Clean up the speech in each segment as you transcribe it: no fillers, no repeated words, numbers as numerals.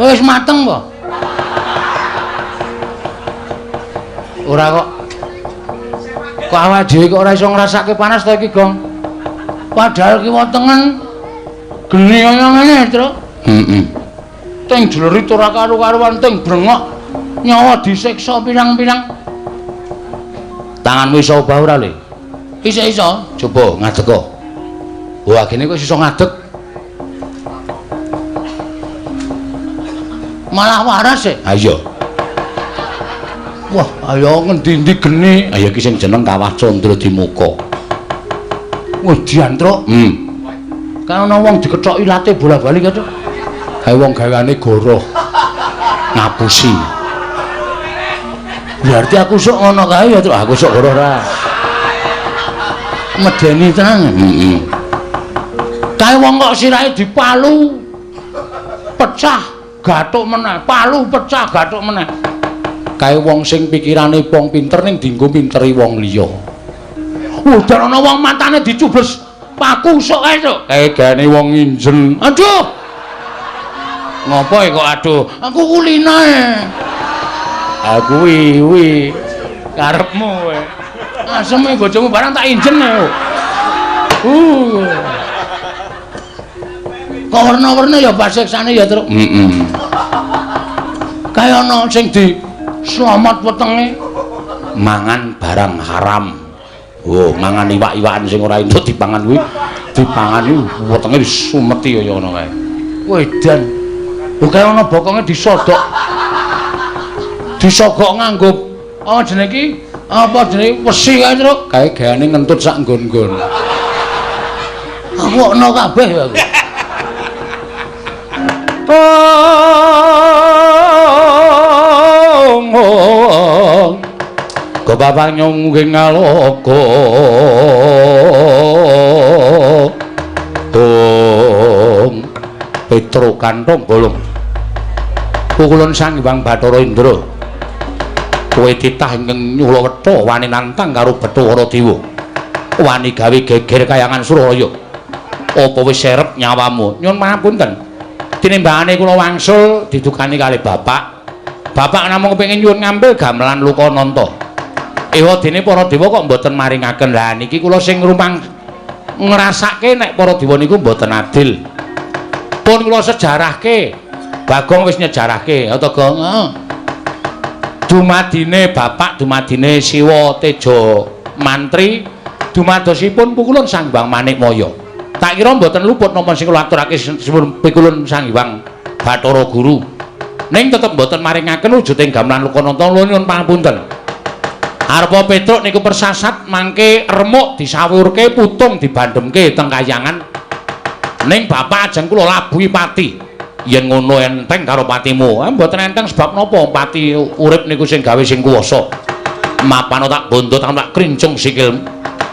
Wis mateng kok. Ora kok. Kok awake dhewe kok ora iso ngrasake panas ta iki, Gong? Padahal ki wetengen geni kaya ngene, Tru. Heeh. Teng jlerit ora karo-karuan teng brengok. Nyawa disiksa pirang-pirang. Tanganmu iso obah ora, Le? Iso. Coba ngadeg kok. Wah, gene kok iso ngadeg. Malah waras e. Ha iya. Wah, ayo ngendi-endi geni. Ayo iki sing jeneng Kawah Candra Dimuka. Wah, diantruk. Kan ana wong dikethoki late bola-bali kan. Kae wong gaweane goroh. Ngapusi. Berarti aku sok ngono kae ya, Truk. Aku sok goroh ra. Medeni tenan. Kae wong kok sirahe dipalu. Pecah, gathuk meneh. Palu pecah, gathuk meneh. Kae wong sing pikirane wong pinter ning dienggo pinteri wong liya. Udan ana wong matane dicubles paku sok kae, Truk. Kae gane wong injen. Aduh. Ngopo kok aduh? Aku kulinae. Aku wiwi Karepmu kowe. Aseme bojomu barang tak injen yo. Kok warna-warna ya pasiksane ya, Truk. Kaya ana sing di slamet wetenge mangan barang haram. Oh, mangan iwak-iwakan sing ora entuk dipangan kuwi, dipangan iki wetenge disumeti kaya ngono kae. Wedan. Lho kaya ana bokonge disodok. Disogok nganggo apa jenenge iki? Apa jenenge wesi kae, Truk? Kae gaane ngentut sak nggon-nggon. Aku ana kabeh aku. Bapak nyungging ngaloka Petruk kantong bolong pukulan Sang Hyang Bathara Indra kowe titah ingkang nyula wetha wani nantang karo Bathara Dewa wani gawe geger kayangan Suralaya apa wis serep nyawamu nyuwun pangapunten tinimbangane kula wangsul didukani kali bapak namung kepengin nyuwun ngambil gamelan Lukananta ewa dene para dewa kok mboten maringaken. Lah niki kula sing ngrumpang ngrasake nek para dewa niku mboten adil. Pun kula sejarahke. Bagong wis nyejarahke, ta Gong? Dumadine bapak, dumadine Siwa Teja Mantri, dumadosipun pukulan Sang Hyang Manikmaya. Tak kira mboten luput napa sing kula aturake pukulan Sang Hyang Bathara Guru. Ning tetep mboten maringaken wujuding gamelan Lukananta. Nuwun pangapunten. Arepa Petruk niku persasat mangke remuk disawurke putung dibandemke teng kayangan ning bapak ajeng kula labuhi pati yen ngono enteng karo patimu mboten enteng sebab napa pati urip niku sing gawe sing kuwasa mapano tak bondo tak krincung sikil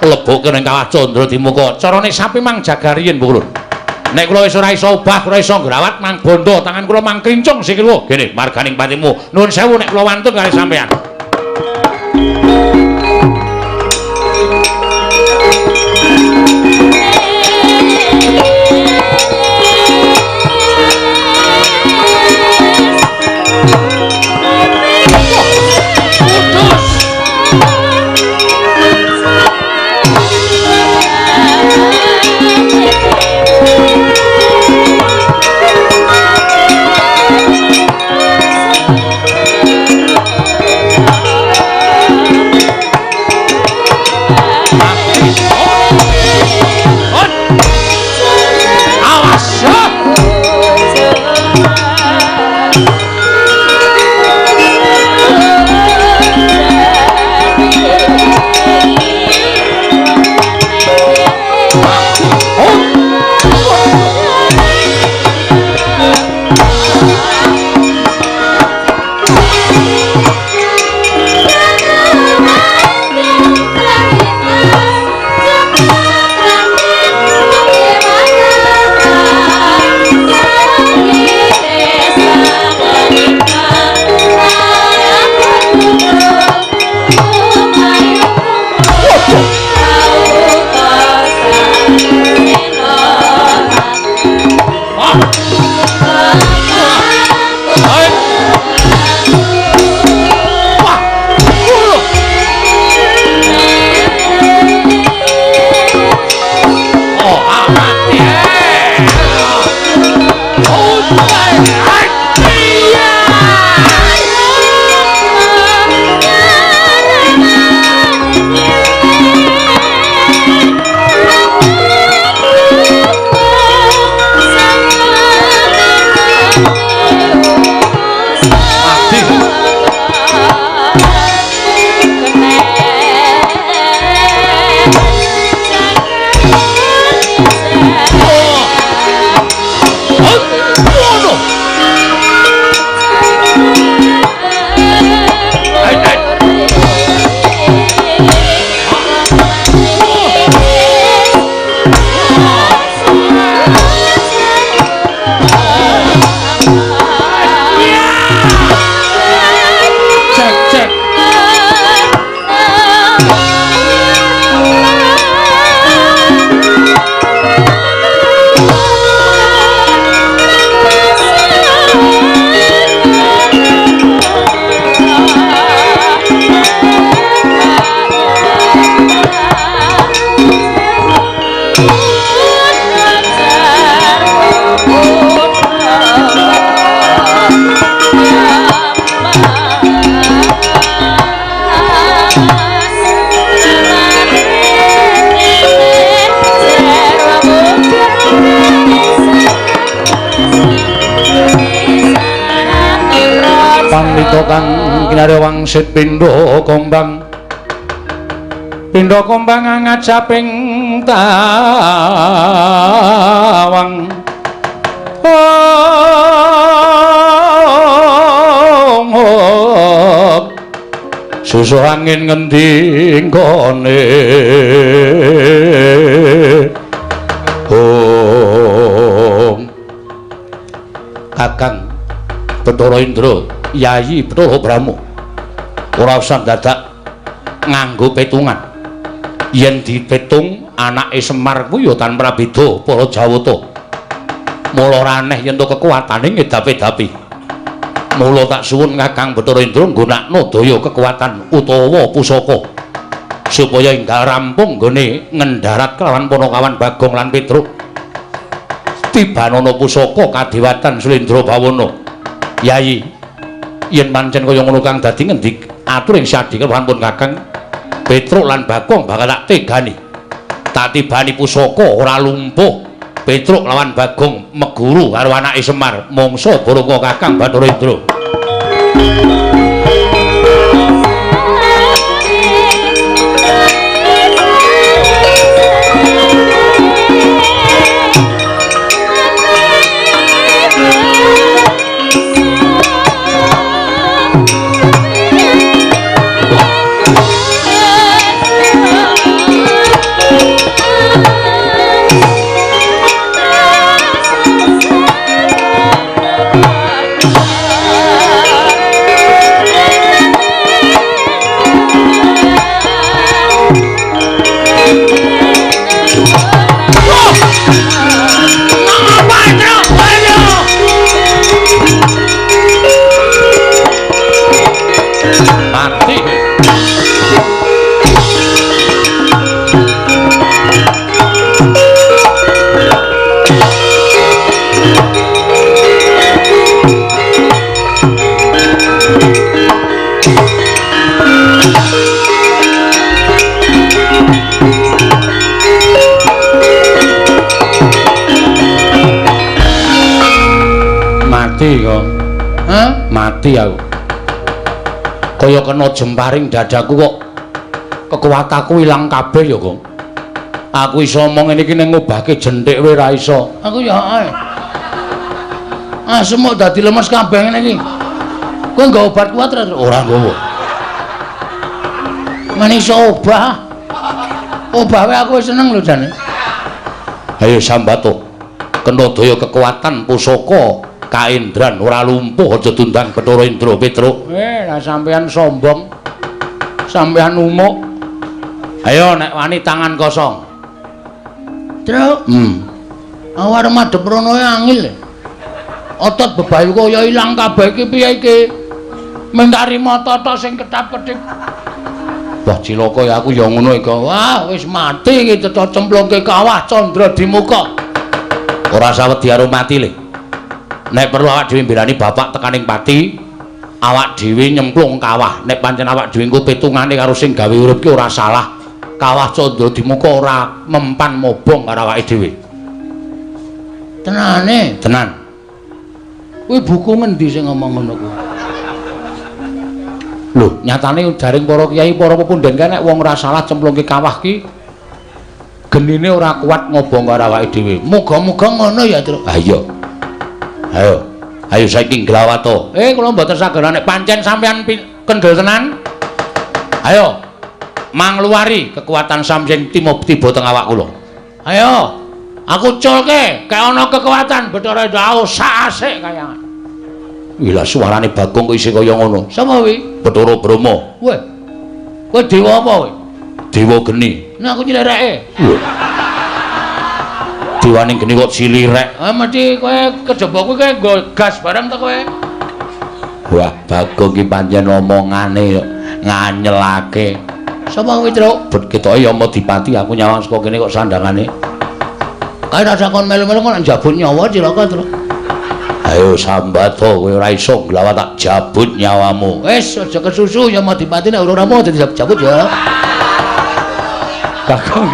lebokke ning Kawah Candra Dimuka carane sapi mang jagariyen Bu Kulun nek kula wis ora iso obah ora iso ngrawat mang bondo tangan kula mang krincung sikil gene marganing patimu nuwun sewu nek kula wantun kali sampean. nyari wangsit pindha kombang ngajaping tawang susu angin ngendi nggone Kakang Bathara Indra Yayi Bathara Brahma ora usah dadak nganggo petungan yen dipetung anake Semar kuwi ya tanpa beda para Jawata mula raneh yen to kekuatane ngedap-edapi mula tak suwun Kakang Bathara Indra nggunakno daya kekuatan utawa pusaka supaya enggal rampung nggone ngendarat kelawan Panakawan Bagong lan Petruk tibanana pusaka kadewatan Slendra Bawana Yayi yen pancen kaya ngono kang dadi ngendi atur ing sadi kelawan Kakang Petruk lan Bagong bakal tak tegani tak tibani pusaka ora lumpuh Petruk lawan Bagong meguru karo anake Semar mangsa baranga Kakang Bathara Indra mati kok. Hah? Mati aku. Kaya kena jemparing dadaku kok. Kekuatanku ilang kabeh ya, Kong. Aku iso omong ngene iki ning ngobahke jenthik wae ra iso. Aku ya ae. Semuk dadi lemes kabeh ngene iki. Kowe nggo obat kuat ora nggowo. Men iso obah. Obah wae aku wis seneng lho jane. Ayo Sambato. Kena daya kekuatan pusaka kaendran ora lumpuh aja tundang Bathara Indra Petruk. Lah sampean sombong. Sampean umuk. Ayo nek wani tangan kosong. Truk. Awak madhep rono angil. Otot bebayu kaya ilang kabeh iki piye iki? Mentari mata-mata sing ketap-ketip. Wah cilaka ya aku ya ngono iki. Wah wis mati iki cecok cemplungke kawah Candra di muka. Ora sawedi karo mati le. Nek perlu awak dhewe mbelani bapak tekaning pati, awak dhewe nyemplung kawah. Nek pancen awak dhewe engko petungane karo sing gawe urip ki ora salah. Kawah Candra di muka ora mempan mobong karo awake dhewe. Tenane? Tenan. Kuwi buku ngendi sing ngomong ngono kuwi? Lho, nyatane jaring para kiai, para pepunden kae nek wong ora salah cemplungke kawah ki genine ora kuat ngobong karo awake dhewe. Muga-muga ngono ya, Truk. Ha iya. Ayo saiki nglawato. Kula mboten saged nek pancen sampean kendel tenan. Ayo. Mangluari kekuatan sampeyan tiba teng awak kula. Ayo. Aku culke, kae ana kekuatan Bathara Indra sak-asik kaya. Wila suarane Bagong kok isih kaya ngono. Sapa kuwi? Bathara Brahma. Weh. Kowe dewa apa kowe? Dewa geni. Nek aku nyilireke. Dewane geni kok cilirek. Mesti kowe kejaba kuwi kowe nggo gas bareng to kowe. Wah, Bagong ki pancen omongane nganyelake. Sapa kuwi, Truk? Bet ketoke ya Madipati aku nyawang saka kene kok sandangane. Kae rasa kon melu-melu kok njabut nyawa cilaka, Truk. Ayo Sambato kowe ora iso nglawat tak jabut nyawamu. Wis aja kesusu ya Madipati nek ora mau dadi jabut ya. Bagong.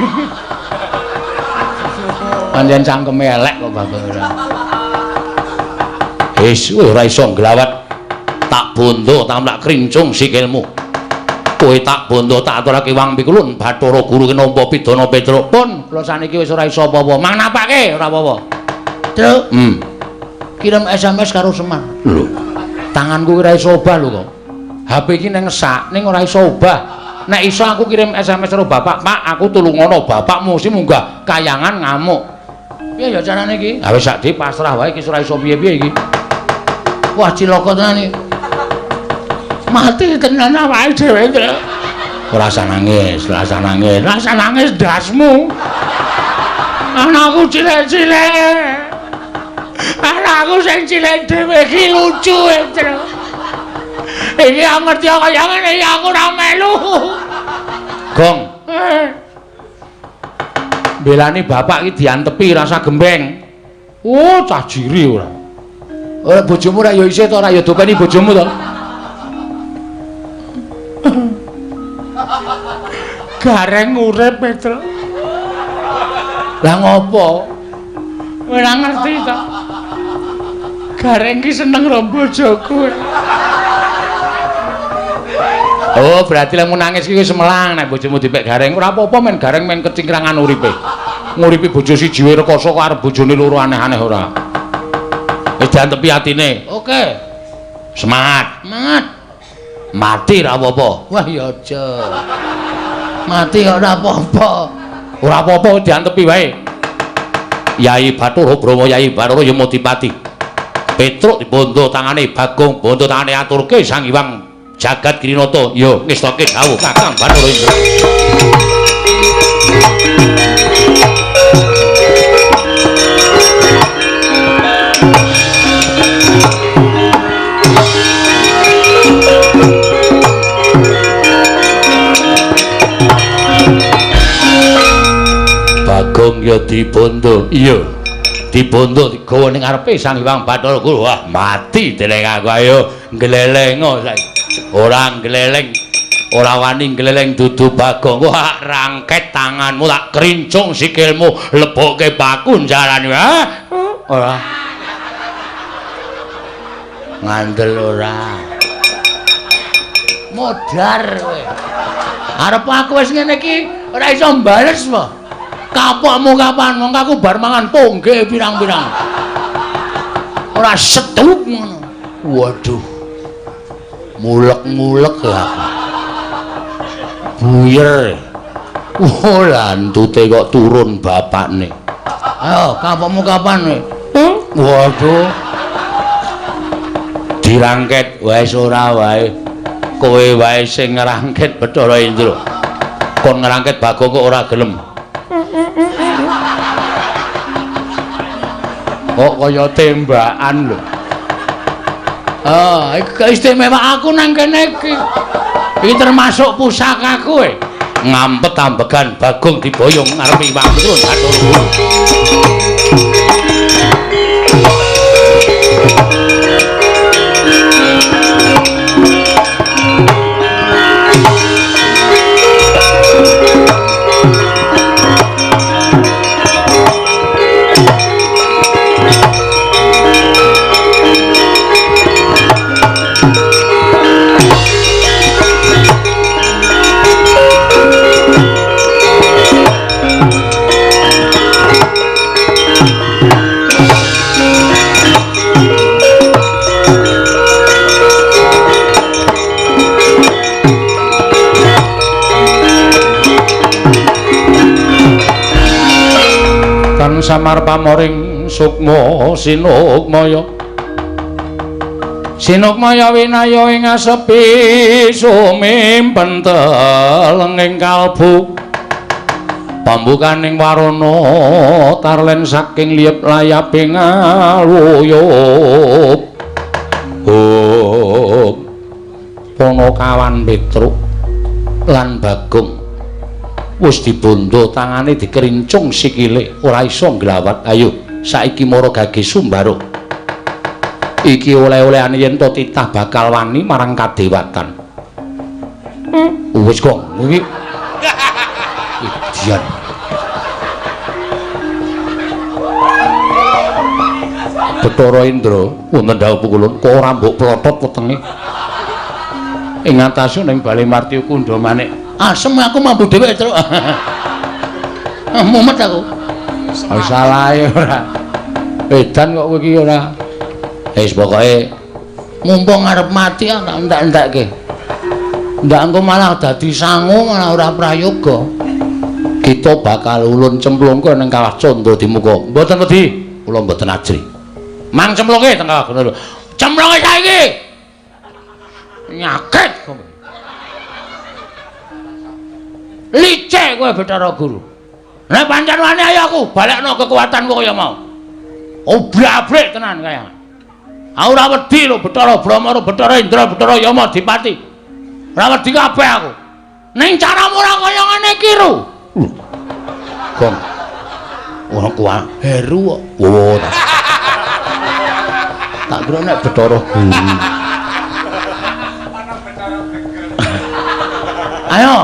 Pancen cangkeme elek kok Bagong ora. Wis kowe ora iso nglawat tak bondo tamlak krincung sikilmu. Kowe tak bondo tak aturake wang pikulun Bathara Guru ki nampa pidana Petruk pun kula saniki wis ora iso apa-apa. Mangnapake ora apa-apa. Truk. Kirim SMS karo Semar. Lho. Tanganku ora iso obah lho kok. HP iki ning ngesak ning ora iso obah. Nek iso aku kirim SMS karo bapak, Pak, aku tulungono bapakmu sing munggah kayangan ngamuk. Piye ya carane iki? Ha wis sak di pasrah wae iki ora iso piye-piye iki. Wah cilaka tenan iki. Mati tenan awake dhewe. Ora usah nangis, ora usah nangis. Ora usah nangis dasmu. Anakku cilik-cilik. Anakku sing cilik dhewe iki lucu terus. Iki aku ngerti kaya ngene iki aku ora melu. Gong. Belani bapak iki diantepi rasa gembeng. Oh, cah jiri ora. Ora bojomu ora ya isih to ora ya dopeni bojomu to. Gareng urip Petro. Lah ngopo? Ora ngerti to. Gareng ki seneng ro bojoku. Oh, berarti lek nangis ki wis melang nek bojomu dipek gareng. Ora apa-apa men gareng men kecingkrangan uripe. Nguripi bojo siji wae rekoso kok arep bojone loro aneh-aneh ora. Wis diantepi atine. Oke. Semangat. Semangat. Mati ra apa-apa. Wah ya aja. Mati ora apa-apa. Ora apa-apa diantepi wae. Yai Bathara Brahma Yai Bathara Yamodipati. Petruk dibondo tangane Bagong, bondo tangane aturke Sang Hyang Jagat Kirinata ya ngestoke dawuh Kakang Bathara Indra. Bagong ya dibondo. Iya. Dibondo digawa ning ngarepe Sang Hyang Bathara Guru. Wah, mati deleng aku ayo nglelengo saiki. Ora gleleng, ora wani gleleng dudu Bagong. Wah, rangket tanganmu tak krincung sikilmu, lebokke bakun jarane. Ha? Ora. Ngandel ora. Modar kowe. Arep aku wis ngene iki ora iso mbales wae. Kapokmu kapan wong aku bar mangan pongge pirang-pirang. Ora setuk ngono. Waduh. Mulek-mulek lah. Buyer. Oh, lantute kok turun bapakne. Ayo, kapokmu kapan? Waduh. Dirangket wis ora wae. Kowe wae sing ngrangket Bathara Indra. Kon ngrangket Bagong kok ora gelem. Kok kaya tembakan lho. Istimewa aku nang kene iki. Iki termasuk pusakaku e. Ngampet ambegan Bagong diboyong ngarepe Hyang Turun Bathara Guru. Samar pamoring sukma sinukmaya sinukmaya winaya ing asepi sumimpen teleng ing kalbu pambukaning warana tarlen saking liyep layaping aluyup Panakawan Petruk lan Bagong wis dibondo tangane dikerincung sikile ora iso nglawat. Ayo saiki mara gage Sumbaruh iki oleh-olehane yen to titah bakal wani marang kadewatan. Wis kok iki idian Bathara Indra wonten dawuh pukulun kok ora mbok plotot wetenge. ing atasu ning Bale Marti Kundha Manik. Asem aku mampu dhewe, Tru. Mumet aku. Salah ora. Edan kok kowe iki ora. Wis pokoke mumpung arep mati tak entek-entekke. Ndak engko malah dadi sangu malah ora prayoga. Kita bakal ulun cemplungke ning Kawah Candra Dimuka. Mboten wedi, kula mboten ajri. Mang cemplungke teng Kawah Candra. Cemplungke saiki. Nyakit kowe. Licik kowe Bathara Guru. Nek pancen wani ayo aku balekno kekuatanku kaya mau. Obrak-abrik tenan kaya. Aku ora wedi lho Bathara Brahma, Bathara Indra, Bathara Yama Dipati. Ora wedi kabeh aku. Ning caramu ora kaya ngene iki lho. Gong. Ora kuat Heru kok. Oh. Tak kira nek Bathara Guru. Ayo,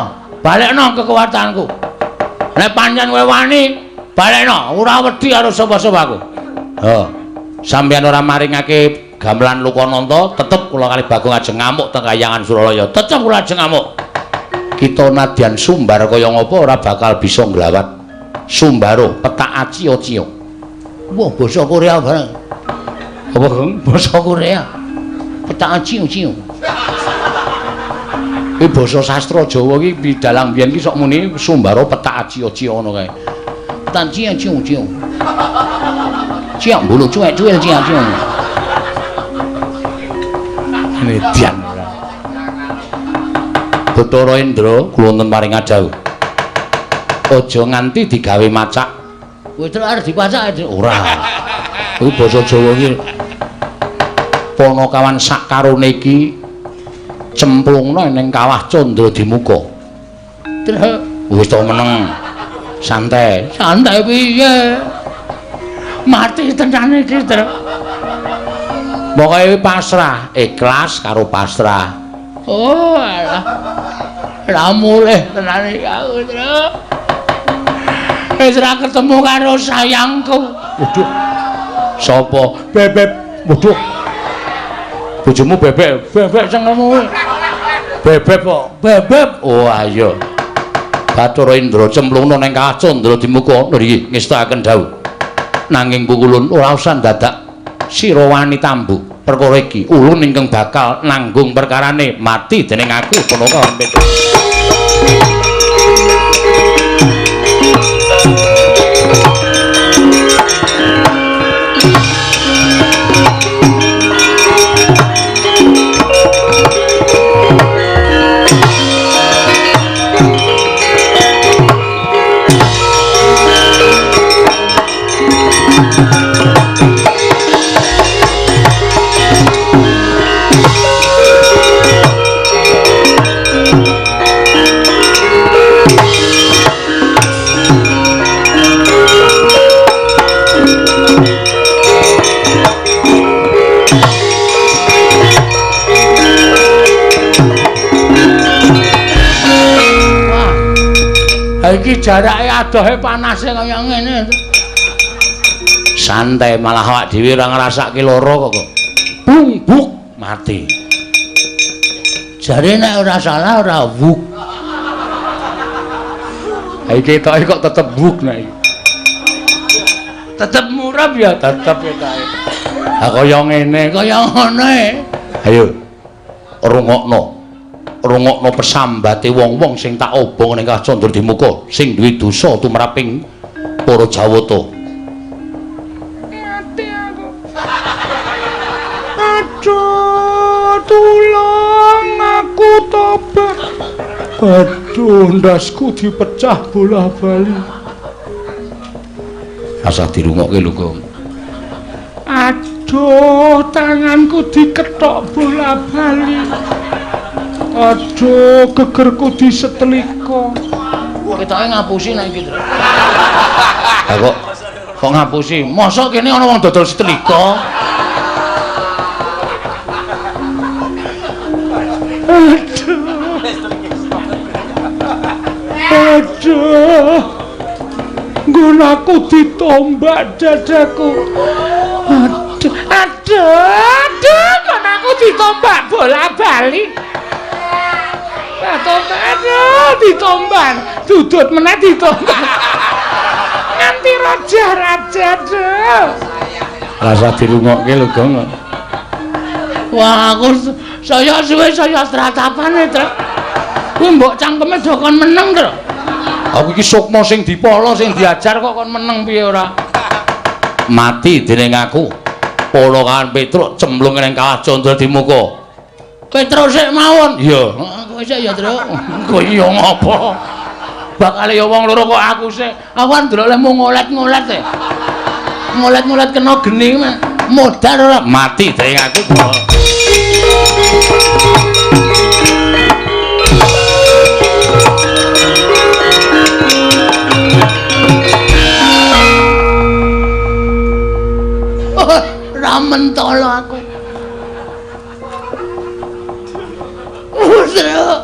balekno kekuatanku. Nek pancen kowe wani, balekno, ora wedi karo sapa-sapa aku. Heeh. Sampeyan ora maringake gamelan Lokananta, tetep kula kali Bagong ajeng ngamuk teng Kahyangan Suralaya. Tetep kula ajeng ngamuk. Kita nadyan sumbar kaya ngapa ora bakal bisa nglawat. Sumbaro petak aci-aci. Wah, basa Korea bareng. Apa, Gong? Basa Korea. Petak aci-aci. Iki basa sastra Jawa iki pidalang biyen iki sok muni sumbaro petak aci-aci ngono kae. Petak aci-aci. Ciang bulu cuek-cuek ciang-ciang. Nedyan ora. Bathara Indra kula wonten paring adhawuh. Aja nganti digawe macak. Kowe terus arep dipacak ora. Iku basa Jawa iki. Panakawan sak karone iki cemplungna ning Kawah Candra Dimuka. Terus wis to meneng. Santai. Santai piye? Mati tenan iki, Tru. Pokoke pasrah, ikhlas karo pasrah. Oh, alah. Ra mulih tenan iki aku, Tru. Wis ra ketemu karo sayangku. Waduh. Sapa? Bebek. Waduh. Bojomu bebek. Bebek senengmu. Bebek kok. Bebek. Oh, ayo. Bathara Indra cemplungna ning Kawah Candra Dimuka niki ngestakaken dawuh. Nanging pukulun ora usah dadak sira wani tambu. Perkara iki ulun ingkang bakal nanggung perkarane mati dening aku Panakawan Petruk. Iki jarake adohe panase kaya ngene. Santai malah awak dhewe ora ngrasake lara kok. Bung-buk mati. Jare nek ora salah ora wuk. Iki ketoke kok tetep buk nek iki. Tetep murab ya Tetep ketoke. Ha kaya ngene, kaya ngene. Ayo. Rungokno. Rungokno pesambate wong-wong sing tak obong ning Kawah Candra Dimuka sing duwe dosa tumraping para Jawata. Mati aku. Aduh, tulung aku tobat. Aduh, ndasku dipecah bola-bali. Asah dirungokke lho, Gong. Aduh, tanganku diketok bola-bali. Aduh, gegerku disetlika. Ketoke ngapusi nek iki, Tru. Ha kok ngapusi? Mosok kene ana wong dodol setlika. Aduh. Gunaku ditombak dadaku. Aduh, gunaku ditombak bola-bali. Aduh, ditomban. Dudut meneh ditomban. Nganti raja-raja deh. Rasa dirungokke lho, Gong. Wah, aku saya suwe saya tratapane, Tru. Kuwi mbok cangkeme do kon meneng, Tru. Aku iki sukma sing dipolo sing diajar kok kon meneng piye ora? Mati dening aku. Polo kan Petruk cemplung ning kawah Candra Dimuka. Petruk sik mawon. Iya. Kowe sik ya, Tru. Kowe iya ngopo? Bakal ya wong loro kok aku sik. Aku kan ndelok lemu ngolet-ngolet e. Ngolet-ngolet kena geni modal ora Mati dening aku. Ramentolo aku. Petruk.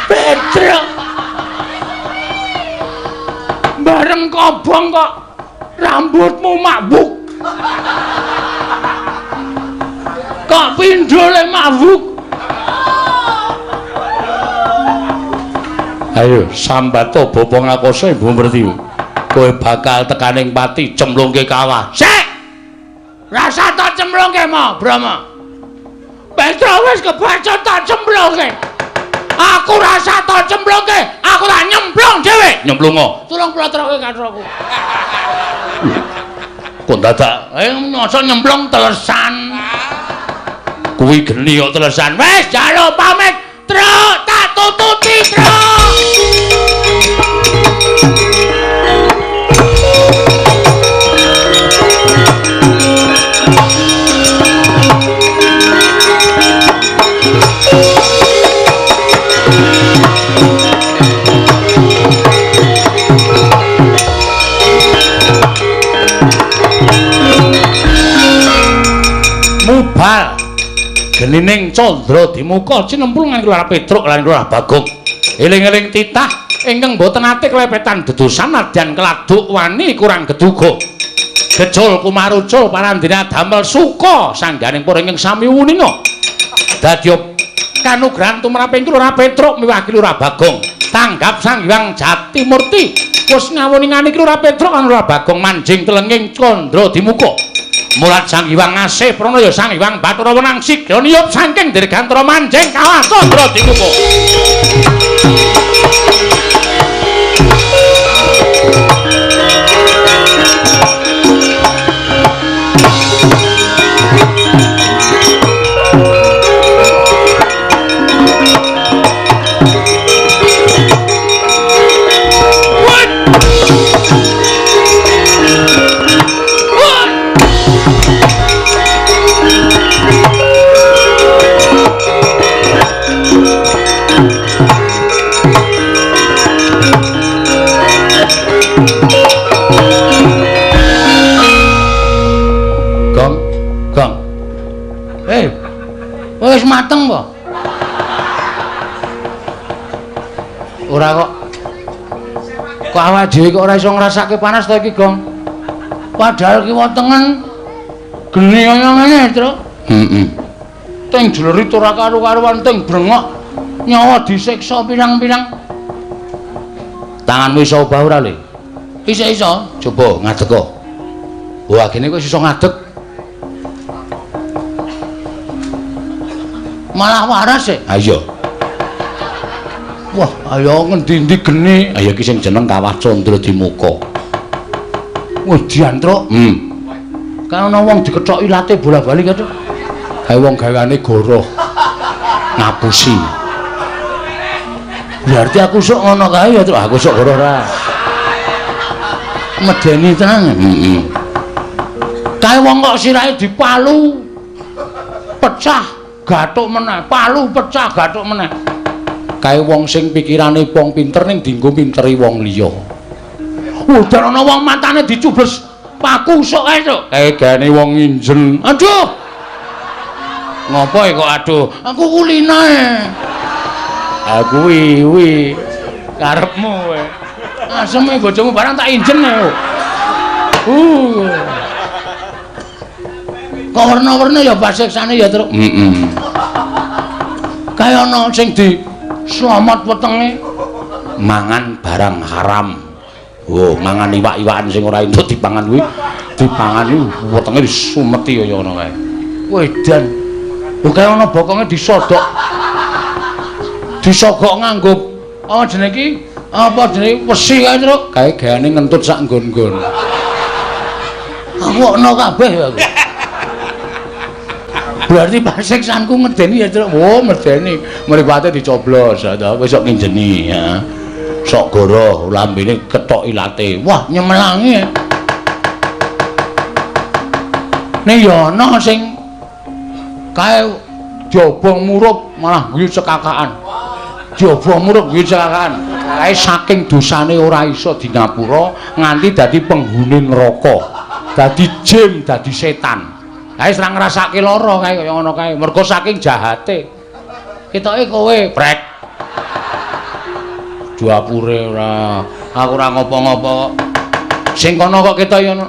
Petruk. Bareng kobong kok rambutmu mabuk. Kok pindhole mabuk. Ayo sambato bapa ngakose Ibu Merti. Kowe bakal tekaning pati cemplungke kawah. Sik. Rasa tak cemplungke mo, Brama. Petruk wis kebaca tak cemplungke. Aku rasa tak cemplungke, aku tak nyemplung dhewe. Nyemplungo. Tulung plotroke katroku. Kok dadak Masa nyemplung telesan. kuwi geni kok telesan. Wes jaluk pamit, Truk, tak tututi, Truk. Mubal genining Candra Dimuka cinemplung lan Kelurahan Petruk lan Kelurahan Bagong. Eling-eling titah ingkang boten ate klepetan dedosan nadyan keladuk wani kurang geduga. Gejol kumarucul parandina damel suka sangganing para ingkang sami wuninga. Dadya kanugrahan tumraping Kelurahan Petruk miwah Kelurahan Bagong. Tanggap Sang Hyang Jatimurti wis ngawuningani Kelurahan Petruk lan Kelurahan Bagong manjing telenging Candra Dimuka. Mulat Sang Hyang ngasih pranaya Sang Hyang Bathara Wenang sigra niyup saking dirgantara manjing kawah Candra Dimuka. Wis mateng kok. Ora kok. Kok awake dhewe kok ora iso ngrasake panas ta iki, Gong? Padahal ki wetengen geni kaya ngene, Tru. Heeh. Teng jlerit ora karo-karuan teng brengok. Nyawa disiksa pirang-pirang. Tanganmu iso obah ora, Le? Iso-iso. Coba ngadeg kok. Wah, gene kok iso ngadeg. Malah waras e. Ha iya. Wah, ayo ngendi-endi geni. Ayo iki sing jeneng Kawah Candra Dimuka. Wis diantruk. Kan ana wong dikethoki late bola-bali kok. Kae wong gaweane goroh. Ngapusi. Berarti aku sok ngono kae ya, Truk. Aku sok goroh ra. Medeni tenan. Heeh. Kae wong kok sirahe dipalu. Pecah. Gathuk meneh, palu pecah gathuk meneh. Kae wong sing pikirane wong pinter ning dienggo pinteri wong liya. Udan ana wong matane dicubles paku sok ae, Cuk. Kae gane wong injen. Aduh. Ngopo kok aduh? Aku kulinae. Aku wi karepmu kowe. Aseme bojomu barang tak injen ae. Kok warna-warna ya basiksane ya, Truk. Heeh. kaya ana sing di slamet wetenge mangan barang haram. Oh, mangan iwak-iwakan sing ora entuk dipangan kuwi, dipangan kuwi wetenge disumeti kaya ngono kae. Wedan. Lho kaya ana bokonge disodok. Disogok nganggo apa jenenge iki? Apa jenenge wesi kae, Truk? Kae gayane ngentut sak nggon-nggon. Aku ana kabeh ya aku. Berarti pasiksanku ngedeni ya, Truk. Oh, medeni. Mripate dicoblos ta, wis sok nginjeni ya. Sok goroh lambene ketok ilate. Wah, nyemelangi. Ning ya ana sing kae diobong murup malah guyu cekakaan. Diobong murup guyu cekakaan. Kae saking dosane ora iso di ngapura nganti dadi penghuni neraka. Dadi jin, dadi setan. Kae wis ora ngrasake lara kae kaya ngono kae. Mergo saking jahate. Ketoke kowe brek. Duapure ora. Aku ora ngopo-ngopo. Sing kono kok ketok ya ono.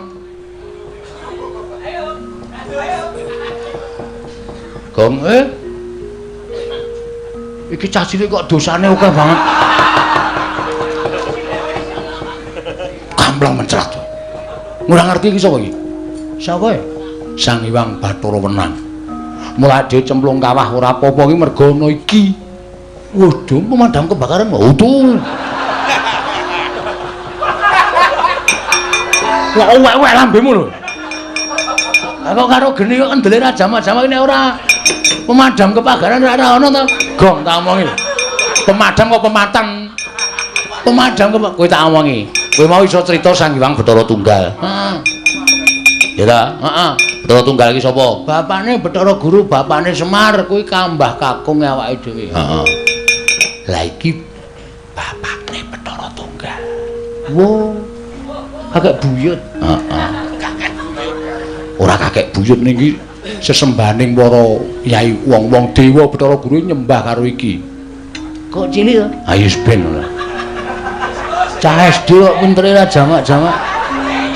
Gong iki cah cilik kok dosane akeh banget. Kamplang mencrat. Ora ngerti iki sapa iki? Sapa ya? Sang Hyang Bathara Wenang. Mulai dhewe cemplung kawah ora apa-apa iki mergo ana iki. Waduh, pemadam kebakaran. Waduh. Kok ewek-ewek lambemu lho. Aku karo geni kok kendele ra jama-jama ini ora pemadam kebakaran ora ono to. Gong tak omongi. Pemadam kok pematan. Pemadam kok kowe tak omongi. Kowe mau iso crita Sang Hyang Bathara Tunggal. Heeh. Ya ta? Heeh. Bathara Tunggal iki sapa? Bapakne Bathara Guru, bapakne Semar kuwi kambah kakung awake dhewe. Heeh. Lah iki bapakne Bathara Tunggal. Wo. Kakek buyut. Heeh. Ora kakek buyut niki sesembahaning para yai wong-wong dewa Bathara Guru nyembah karo iki. Kok cilik to? Ha wis ben ora. Cah SD kok pintere ra jamak-jamak.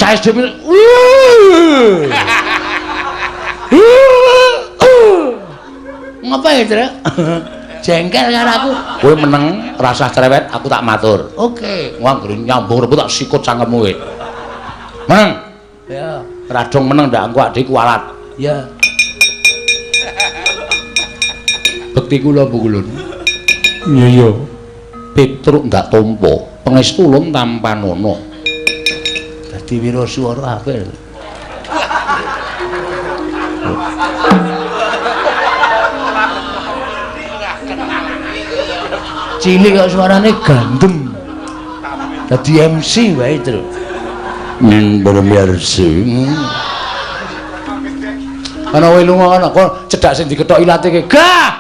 Cah SD pinter. Ngapa ya, Trek? Jengkel karo aku. Kowe meneng rasah cerewet, aku tak matur. Oke. Wong anggere nyambung rebut tak sikut cangkemmu kowe. Meneng. Ya. Radong meneng ndak engko adik kualat. Ya. Bekti kula bukulun. Iya iya. Petruk ndak tampa, pangestu ulun tanpa nono. Dadi wiraswara apik. Cilik kok suarane gandem. Dadi MC wae, Tru. Bermiarsi. Ana kowe lunga ana kok cedhak sing dikethok ilate ki. Gah.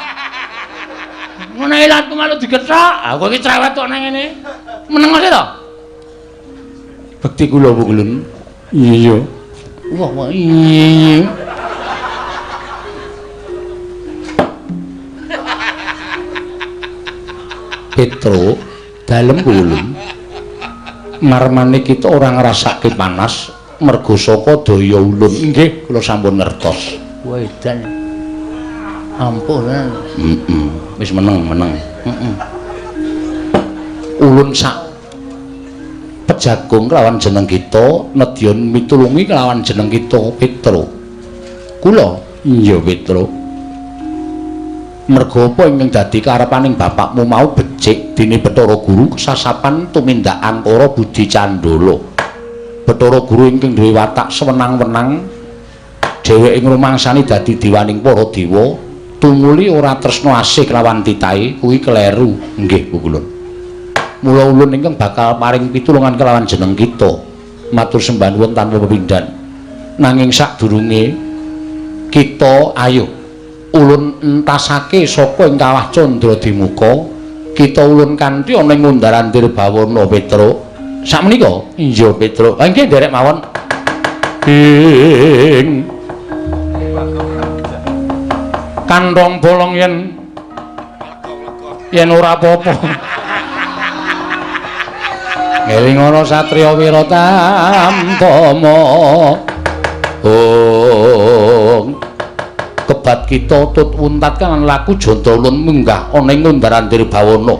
Ngono ilatku malu dikethok. Aku iki cerewet kok nang ngene. Meneng to? Bekti kula bukulun. Iya. Wah, iya. Petro dalem ulun. Marmane kita ora ngrasake panas mergo saka daya ulun. Nggih, kula sampun ngertos. Wedan. Ampun. Wis meneng. Ulun sak pejagung kelawan jeneng kita, nedya mitulungi kelawan jeneng kita, Petro. Kula, iya Petro. Mergo apa ingkang dadi karepaning bapakmu mau becik dene Bathara Guru kesasapan tumindak angkara budi candala. Bathara Guru ingkang duwe watak sewenang-wenang dheweke ngrumangsani dadi dewaning para dewa, tumuli ora tresna asih kelawan titahe kuwi kleru. Nggih, Bu Kulun. Mula ulun ingkang bakal paring pitulungan kelawan jeneng kita. Matur sembah nuwun tanpa pepindhan. Nanging sadurunge kita ayo ulun entasake saka ing kawah Candradimuka, kita ulun kanthi ana ing ngundaran Tirbawana Petro. Sakmenika, iya Petro. Ha nggih nderek mawon. Ing kantong bolong yen ora apa-apa. Ngeling ana satriya Wiratama. sahabat kita tut untat kan laku Jandra ulun munggah ana ing Ngundarandir Bawana.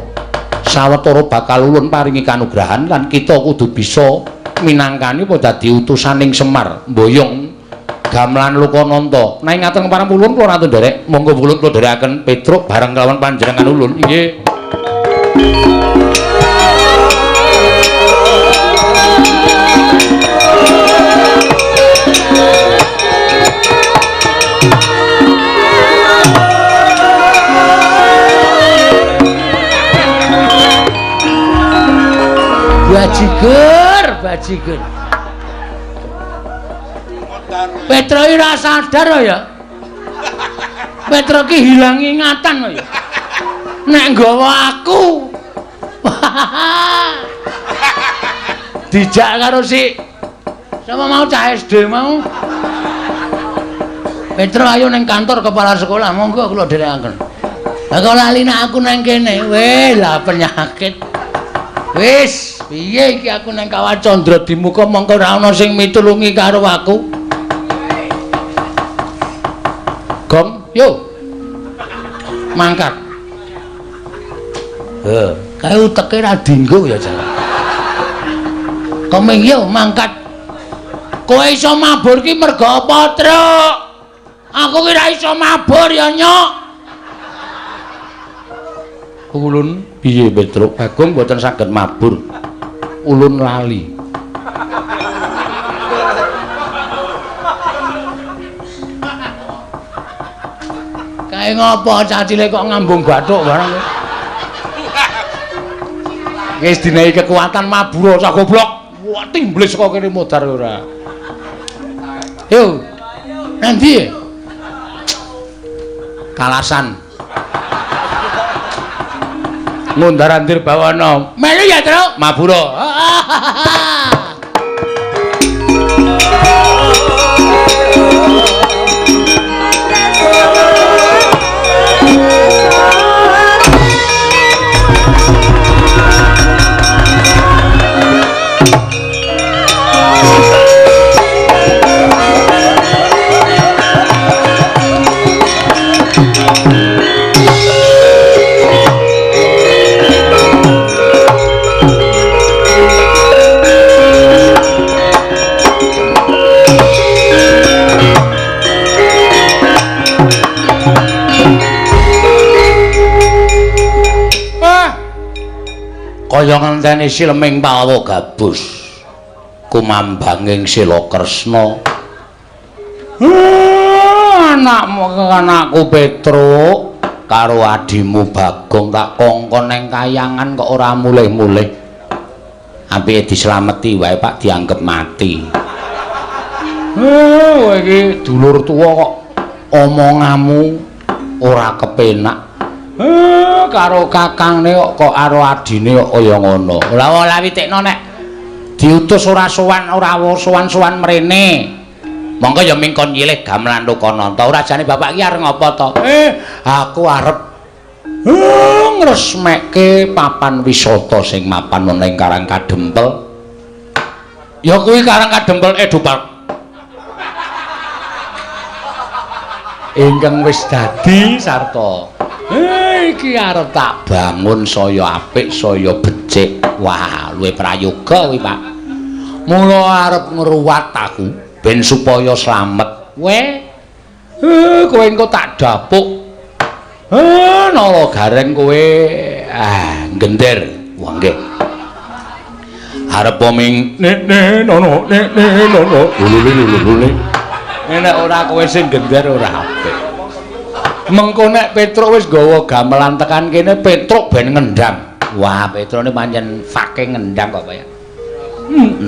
Sawetara bakal ulun paringi kanugrahan lan kita kudu bisa minangkani apa dadi utusaning Semar mboyong gamelan Lokananta. Nanging ngaten paramulun kula atun nderek monggo ulun kula dherekaken Petruk bareng kelawan panjenengan ulun. Nggih. Bajigur. Petro iki ora sadar ya. Petro ki hilang ingatan ya. Nek nggawa aku. Dijak karo si sama mau cah SD mau. Petro ayo ning kantor kepala sekolah monggo kula dherekaken. Lah kok lali nek aku nang kene. Weh, lah penyakit. Wis, piye iki aku nang Kawah Candra di muka mongko ora ana sing mitulungi karo aku. Gong, yo. Mangkat. Kae uteke ra dinggo ya, Jalan. Komeng yo mangkat. Kowe iso mabur ki mergo apa, Truk? Aku ki ra iso mabur ya, Nyok. Ulun piye Petruk? Bagong mboten saged mabur. Ulun lali. Kae ngopo cacile kok ngambung bathuk barang. Wis dinehi kekuatan mabur sak goblok. Wah, timblis kok kene modar ora. Yo. Nang ndi? Kalasan. Ngundarandir Bawana. Melu ya, Truk? Mabura. Kaya ngenteni Silming Pallawa gabus kumambanging Sila Kresna. Anakku Petruk karo adimu Bagong tak kongkon neng kayangan kok ora mulih-mulih. Apike dislameti wae Pak dianggep mati. Kowe iki dulur tuwa kok omonganmu ora kepenak. Karo kakangne kok karo adine kok kaya ngono. Lah witekno nek diutus ora sowan-sowan mrene. Monggo ya mingkon nyilih gamelan Lokananta. Ora jane bapak iki arep ngopo to? Aku arep ngresmekke papan wisata sing mapan ana ing Karang Kadempel. Ya kuwi Karang Kadempel Edupark. Ingkang wis dadi sarta iki arep tak bangun saya apik saya becik. Wah, luwih prayoga kuwi, Pak. Mula arep ngruwat aku ben supaya slamet. Weh. Kowe engko tak dapuk. Nala gareng kowe gender. Wah, nggih. Arep poming nono. Nek ora kowe sing gender ora apik. Mengko nek Petruk wis gawa gamelan tekan kene Petruk ben ngendang. Wah, Petruk ini pancen saking ngendang kok ya.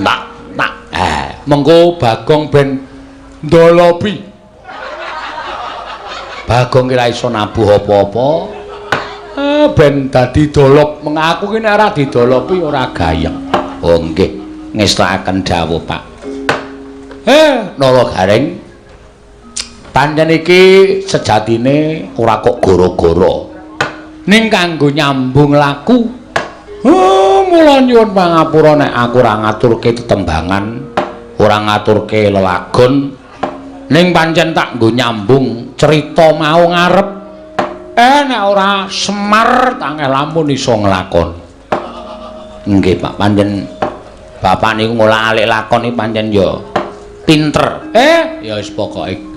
Tak. Mengko Bagong ben ndolopi. Bagong kira iso nabuh apa-apa. Ben dadi dolop. Mengaku ki nek ora didolopi ora gayeng. Oh nggih, ngestakaken dawuh, Pak. Nala Gareng pancen iki sejatine ora kok goro-goro ning kanggo nyambung laku. Mula nyuwun pangapura nek aku ora ngaturke tetembangan, ora ngaturke lelagon ning pancen tak nggo nyambung cerita mau ngarep nek ora Semar tangeh lamun iso nglakoni. Nggih Pak, panjen Bapak niku ngolah-alik lakon iki panjen ya pinter. Ya wis pokoke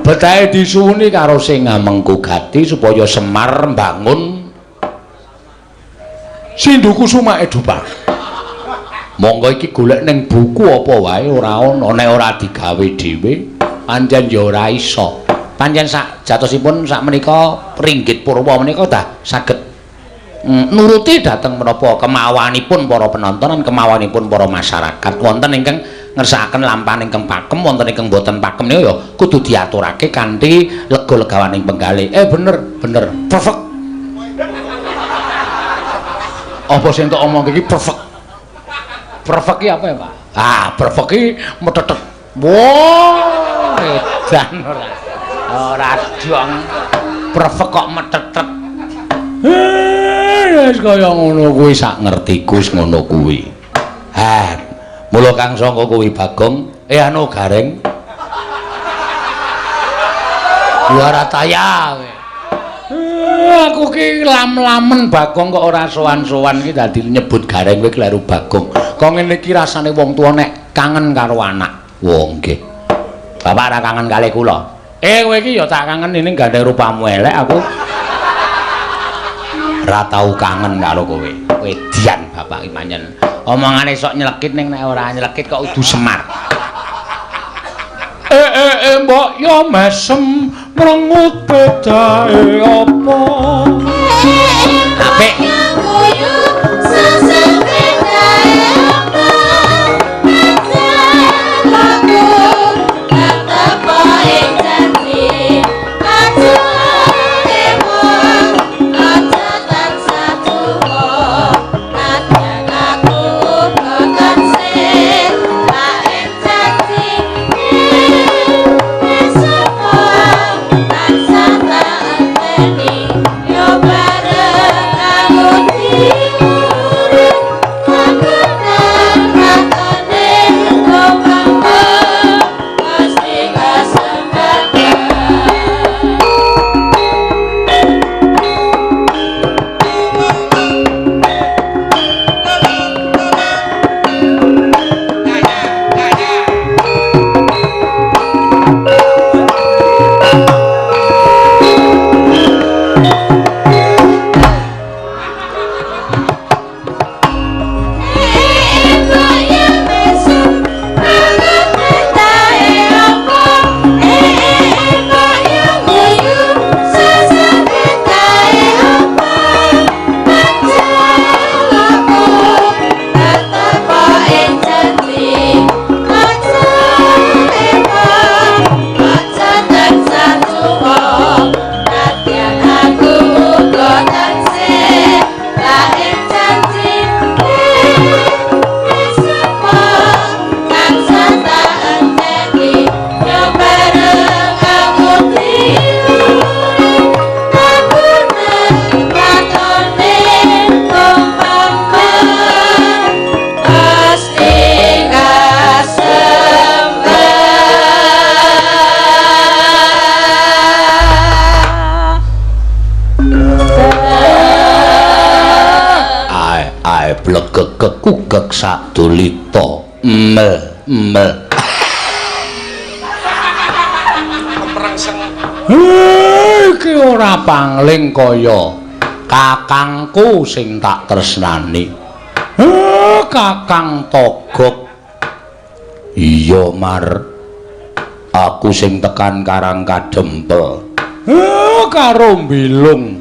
betahe disuwuni karo sing ngamengku gati supaya Semar mbangun Sindu Kusuma Edupa. Monggo iki golek ning buku apa wae ora ana nek ora digawe dhewe pancen ya ora iso. Pancen sak jatosipun sak menika ringgit purwa menika dah saged nuruti dhateng menapa kemawanipun para penonton lan kemawanipun para masyarakat. Wonten ingkang ngersakaken lampahan ingkang pakem, wonten ingkang boten pakem niku ya kudu diaturake kanthi lega-legawaning penggalih. Bener, perfect. Apa sing entuk omong iki perfect. Perfect iki apa ya, Pak? Perfect iki metetet. Wah, edan ora. Ora dong. Perfect kok metetet. Wis kaya ngono kuwi sak ngertiku wis ngono kuwi. Mula Kang Sangka kuwi Bagong, anu Gareng. Duarataya kowe. Aku ki lam-lamen Bagong kok ora sowan-sowan iki dadi nyebut Gareng kowe kleru Bagong. Kok ngene iki rasane wong tuwa nek kangen karo anak. Wong nggih. Bapak ora kangen kalih kula. Kowe iki ya tak kangen ini gandeng rupamu elek aku. Ora tau kangen karo kowe. Wedian Bapak iki panjen. Omongane sok nyelekit ning nek ora nyelekit kok udu Semar. Mbok ya mesem mrengut bedae apa? Apik. Kugek sadulita mel iki ora pangling kaya kakangku sing tak tresnani. Kakang Togok. Iya Mar, aku sing tekan Karang Kadempel karo Mbilung.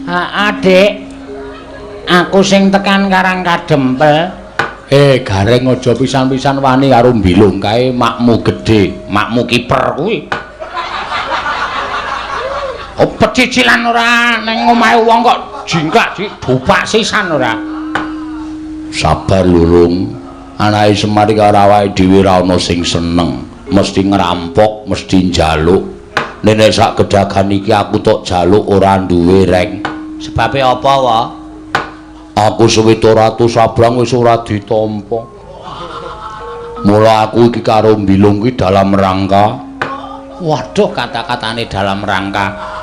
Adik, aku sing tekan Karang Kadempel. Gareng aja pisan-pisan wani karo Mbilung kae makmu gedhe, makmu kiper kuwi. Pecicilan ora ning omahe wong kok jingklak dupak sisan ora. Sabar Lurung, anake Semar iki karo awake dhewe ora ana sing seneng, mesti ngerampok, mesti njaluk. Nek sak gedagan iki aku tok jaluk ora duwe reng. Sebabe apa wae? Aku suwita ratu sabrang wis ora ditampa. Mula aku iki karo Mbilung kuwi dalam rangka Waduh, kata-katane dalam rangka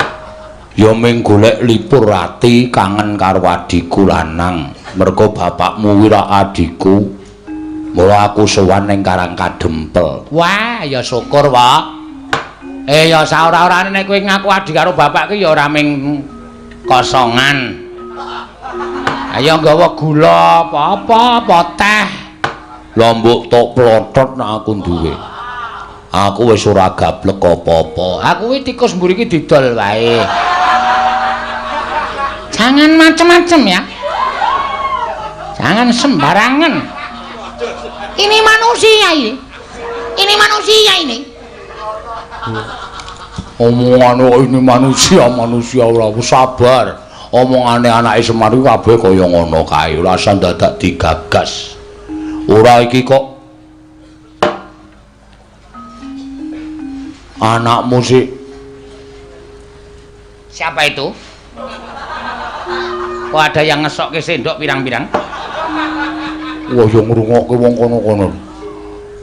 ya ming golek lipur ati kangen karo adiku lanang. Mergo bapakmu wira adiku. Mula aku sowan ning Karang Kadempel. Wah, ya syukur, Pak. Ya saora-orane nek kowe ngaku adik karo bapak ki ya ora ming kosongan. Ayo nggawa gula apa teh. Lombok tok plothot nek aku duwe. Aku wis ora gablek apa-apa. Aku kuwi tikus mburi iki didol wae. Jangan macem-macem ya. Jangan sembarangan. Ini manusia ini. Ini manusia ini. Omongane ini manusia ora sabar. Omongane anake Semar iki kabeh kaya ngono kae. Ora usah dadak digagas. Ora iki kok anakmu sih. Siapa itu? Kok ada yang ngesokke sendok pirang-pirang? Wah, yo ngrungokke wong kono-kono.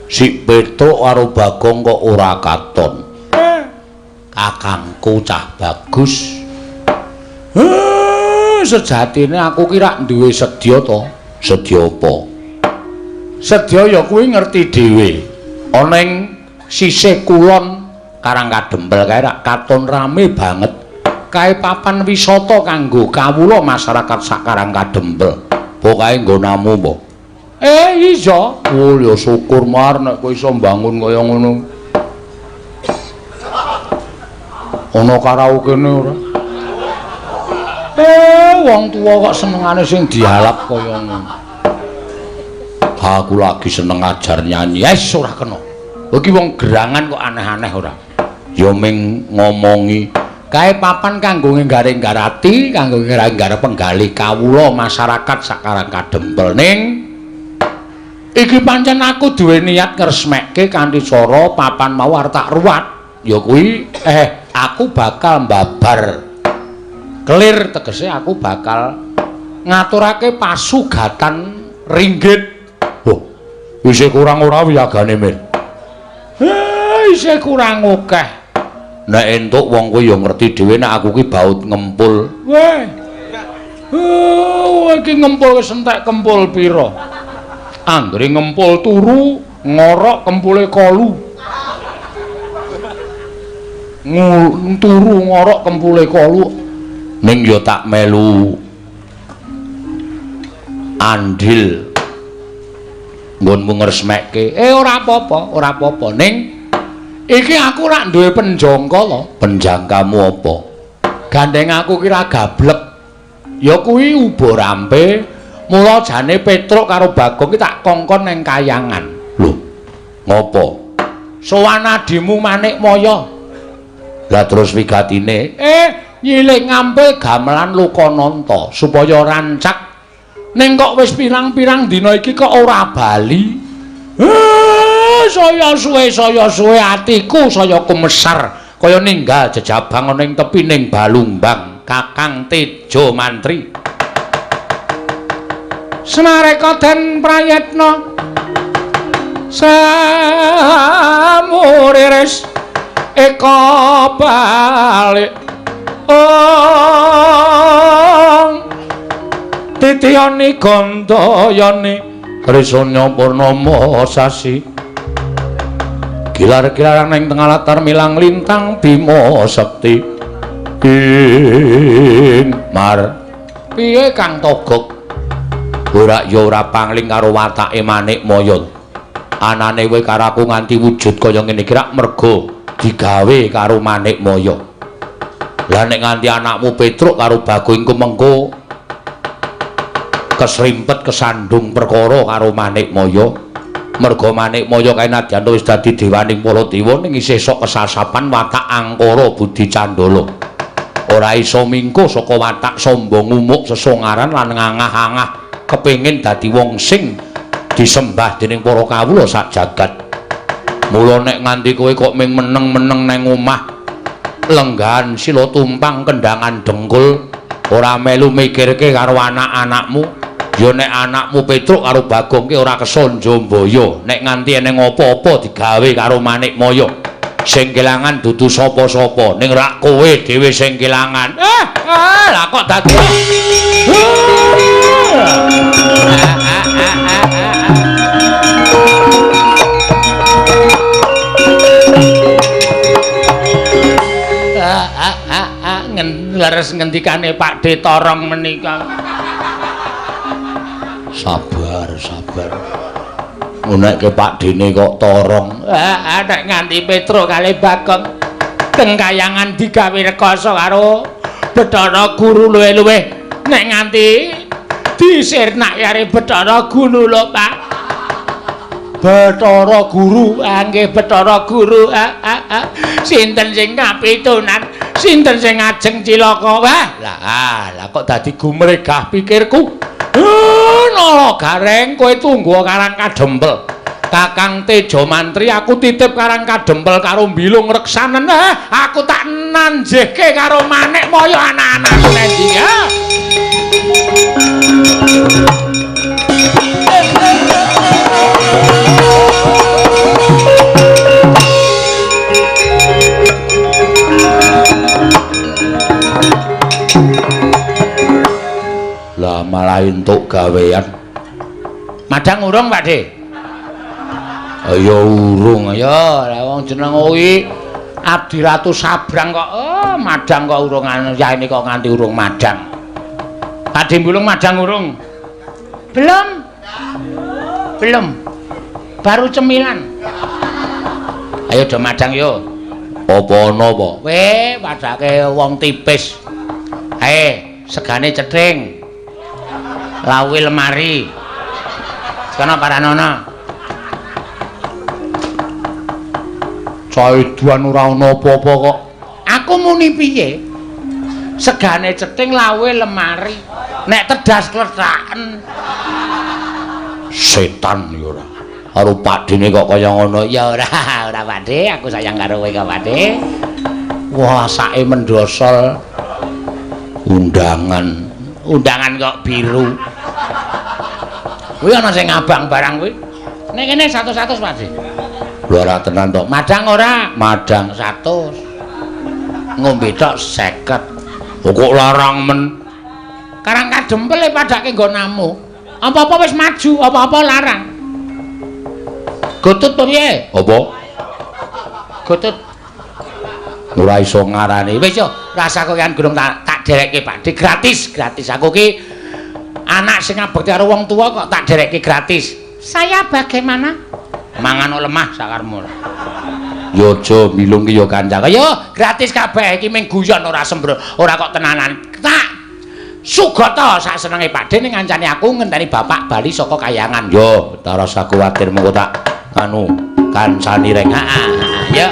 Si Petruk karo Bagong kok ora katon. Kakangku cah bagus. Sejatine aku kira duwe sedya to. Sedya apa? Sedya ya kuwi ngerti dhewe. Ana ing sisih kulon Karang Kadempel kae rak katon rame banget. Kae papan wisata kanggo kawula masyarakat sak Karang Kadempel. Pokoke nggonamu apa? Iya. Oh, ya syukur mar nek kowe iso mbangun kaya ngono. Ana karaokene ora? Wong tuwa kok senengane sing dialap kaya ngono. Aku lagi seneng ajar nyanyi. Ora kena. Iki wong gerangan kok aneh-aneh ora. Ya ming ngomongi kae papan kanggo nggaring-garati, kanggo nggar penggalih kawula masyarakat sak Karang Kadempel ning iki pancen aku duwe niat ngresmekke kanthi cara papan mau arep tak ruwat. Ya kuwi aku bakal mbabar. Clear tegese aku bakal ngaturake pasugatan ringgit. Oh, isih kurang ora wiyagane, Mir? Isih kurang akeh. Nek entuk wong kuwi ya ngerti dhewe nek aku ki baut ngempul. Weh. Iki ngempul wis entek kempul pira? Anggere ngempul turu, ngorok kempule kolu. Turu ngorok kempule kolu. Ning ya tak melu andil nggonmu ngresmekke. Ora apa-apa, ning iki aku rak duwe penjangka lho. Penjangkamu apa? Gandeng aku kira gablek. Ya kuwi uba rampe. Mula jane Petruk karo Bagong ki tak kongkon ning kayangan. Lho, ngopo? Sowan adimu Manikmaya. Lah terus wigatine, nyilik ngampil gamelan Lokananta supaya rancak. Ning kok wis pirang-pirang dina iki kok ora bali. Saya suwe atiku saya kumesar kaya ninggal jejabang ana ing tepining Balumbang Kakang Tejo Mantri. Senareka den prayetna samuriris eka balik titiyani gandayani krisana purnama sasi gilar-gilaran ing tengah latar milang lintang Bima Sekti mar piye Kang Togok ora ya ora pangling karo watake Manikmaya anane kowe karo aku nganti wujud kaya ngene iki rak merga digawe karo Manikmaya lah nek nganti anakmu Petruk karo Bagong engko mengko kesrimpet kesandung perkara karo Manikmaya merga Manikmaya kae nadyan wis dadi dewaning para dewa ning isih sok kesasapan watak angkara budi candala ora iso mingko saka watak sombong umuk sesongaran lan ngangah-angah kepengin dadi wong sing disembah dening para kawula sak jagat. Mula nek nganti kowe kok ming meneng-meneng nang omah lenggahan sila tumpang kendangan dengkul ora melu mikirke karo anak-anakmu, ya nek anakmu Petruk karo Bagong ki ora kesonjo mbaya nek nganti eneng apa-apa digawe karo Manikmaya. Sing kelangan dudu sapa-sapa, ning rak kowe dhewe sing kelangan. Lah kok dadi leres ngendikane Pak D Torong menika. Sabar. Nek ke Pak Dene kok Torong. Nek nganti Petro kali Bagong teng kayangan digawe rekoso karo Bathara Guru luwe-luwe. Nek nganti disirnak yare Bathara Guru lho, Pak. Bathara Guru, nggih Bathara Guru. Sinten sing kapitunan, sinten sing ajeng cilaka. Lah kok dadi gumregah pikirku. Nala Gareng kowe tunggu Karang Kadempel. Kakang Tejo Mantri aku titip Karang Kadempel karo Mbilung Reksanen. Aku tak nanjehke karo Manik Maya anak-anak Senendi ya. Lah malah entuk gawean. Madang urung, Pak De? Ya urung ya. Lah wong jeneng kuwi Abdi Ratu Sabrang kok madang kok urung ya ini kok nganti urung madang. Pak De Mbulung madang urung? Belum. Baru cemilan. Ayo do madang yo. Apa ana apa? Padake wong tipis. Segane cething. Lawi lemari. Kana Paranono. Caiduan ora ana apa-apa kok. Aku muni piye? Segane cething lawi lemari. Nek tedas kletaken. Setan ya ora. Karo Pak Dene kok kaya ngono. Ya ora Pak De, aku sayang karo kowe kok Pak De. Wah, sake mendosol. Undangan kok biru. Kuwi ana sing abang barang kuwi. Nek kene 100 Pak De. Lho ora tenan to. Madang ora? Madang 100. Ngombe tok 50. Kok larang men. Karang Kadempel padake nggo namu. Apa-apa wis maju, apa-apa larang. Gotut piye? Apa? Gotut. Ora iso ngarani. Wis yo, rasa koyan gunung tak derekke Pak De gratis. Aku ki anak sing ngabekti karo wong tua kok tak derekke gratis. Saya bagaimana? Mangan lemah sakarmu. Yo aja milung ki yo kancang. Yo gratis kabeh iki ming guyon ora sembro, ora kok tenanan. Tak sugata sak senenge Pak De ning ngancani aku ngenteni bapak bali saka kayangan. Yo, ora usah kuwatir mengko tak anu kancani reng. Ya.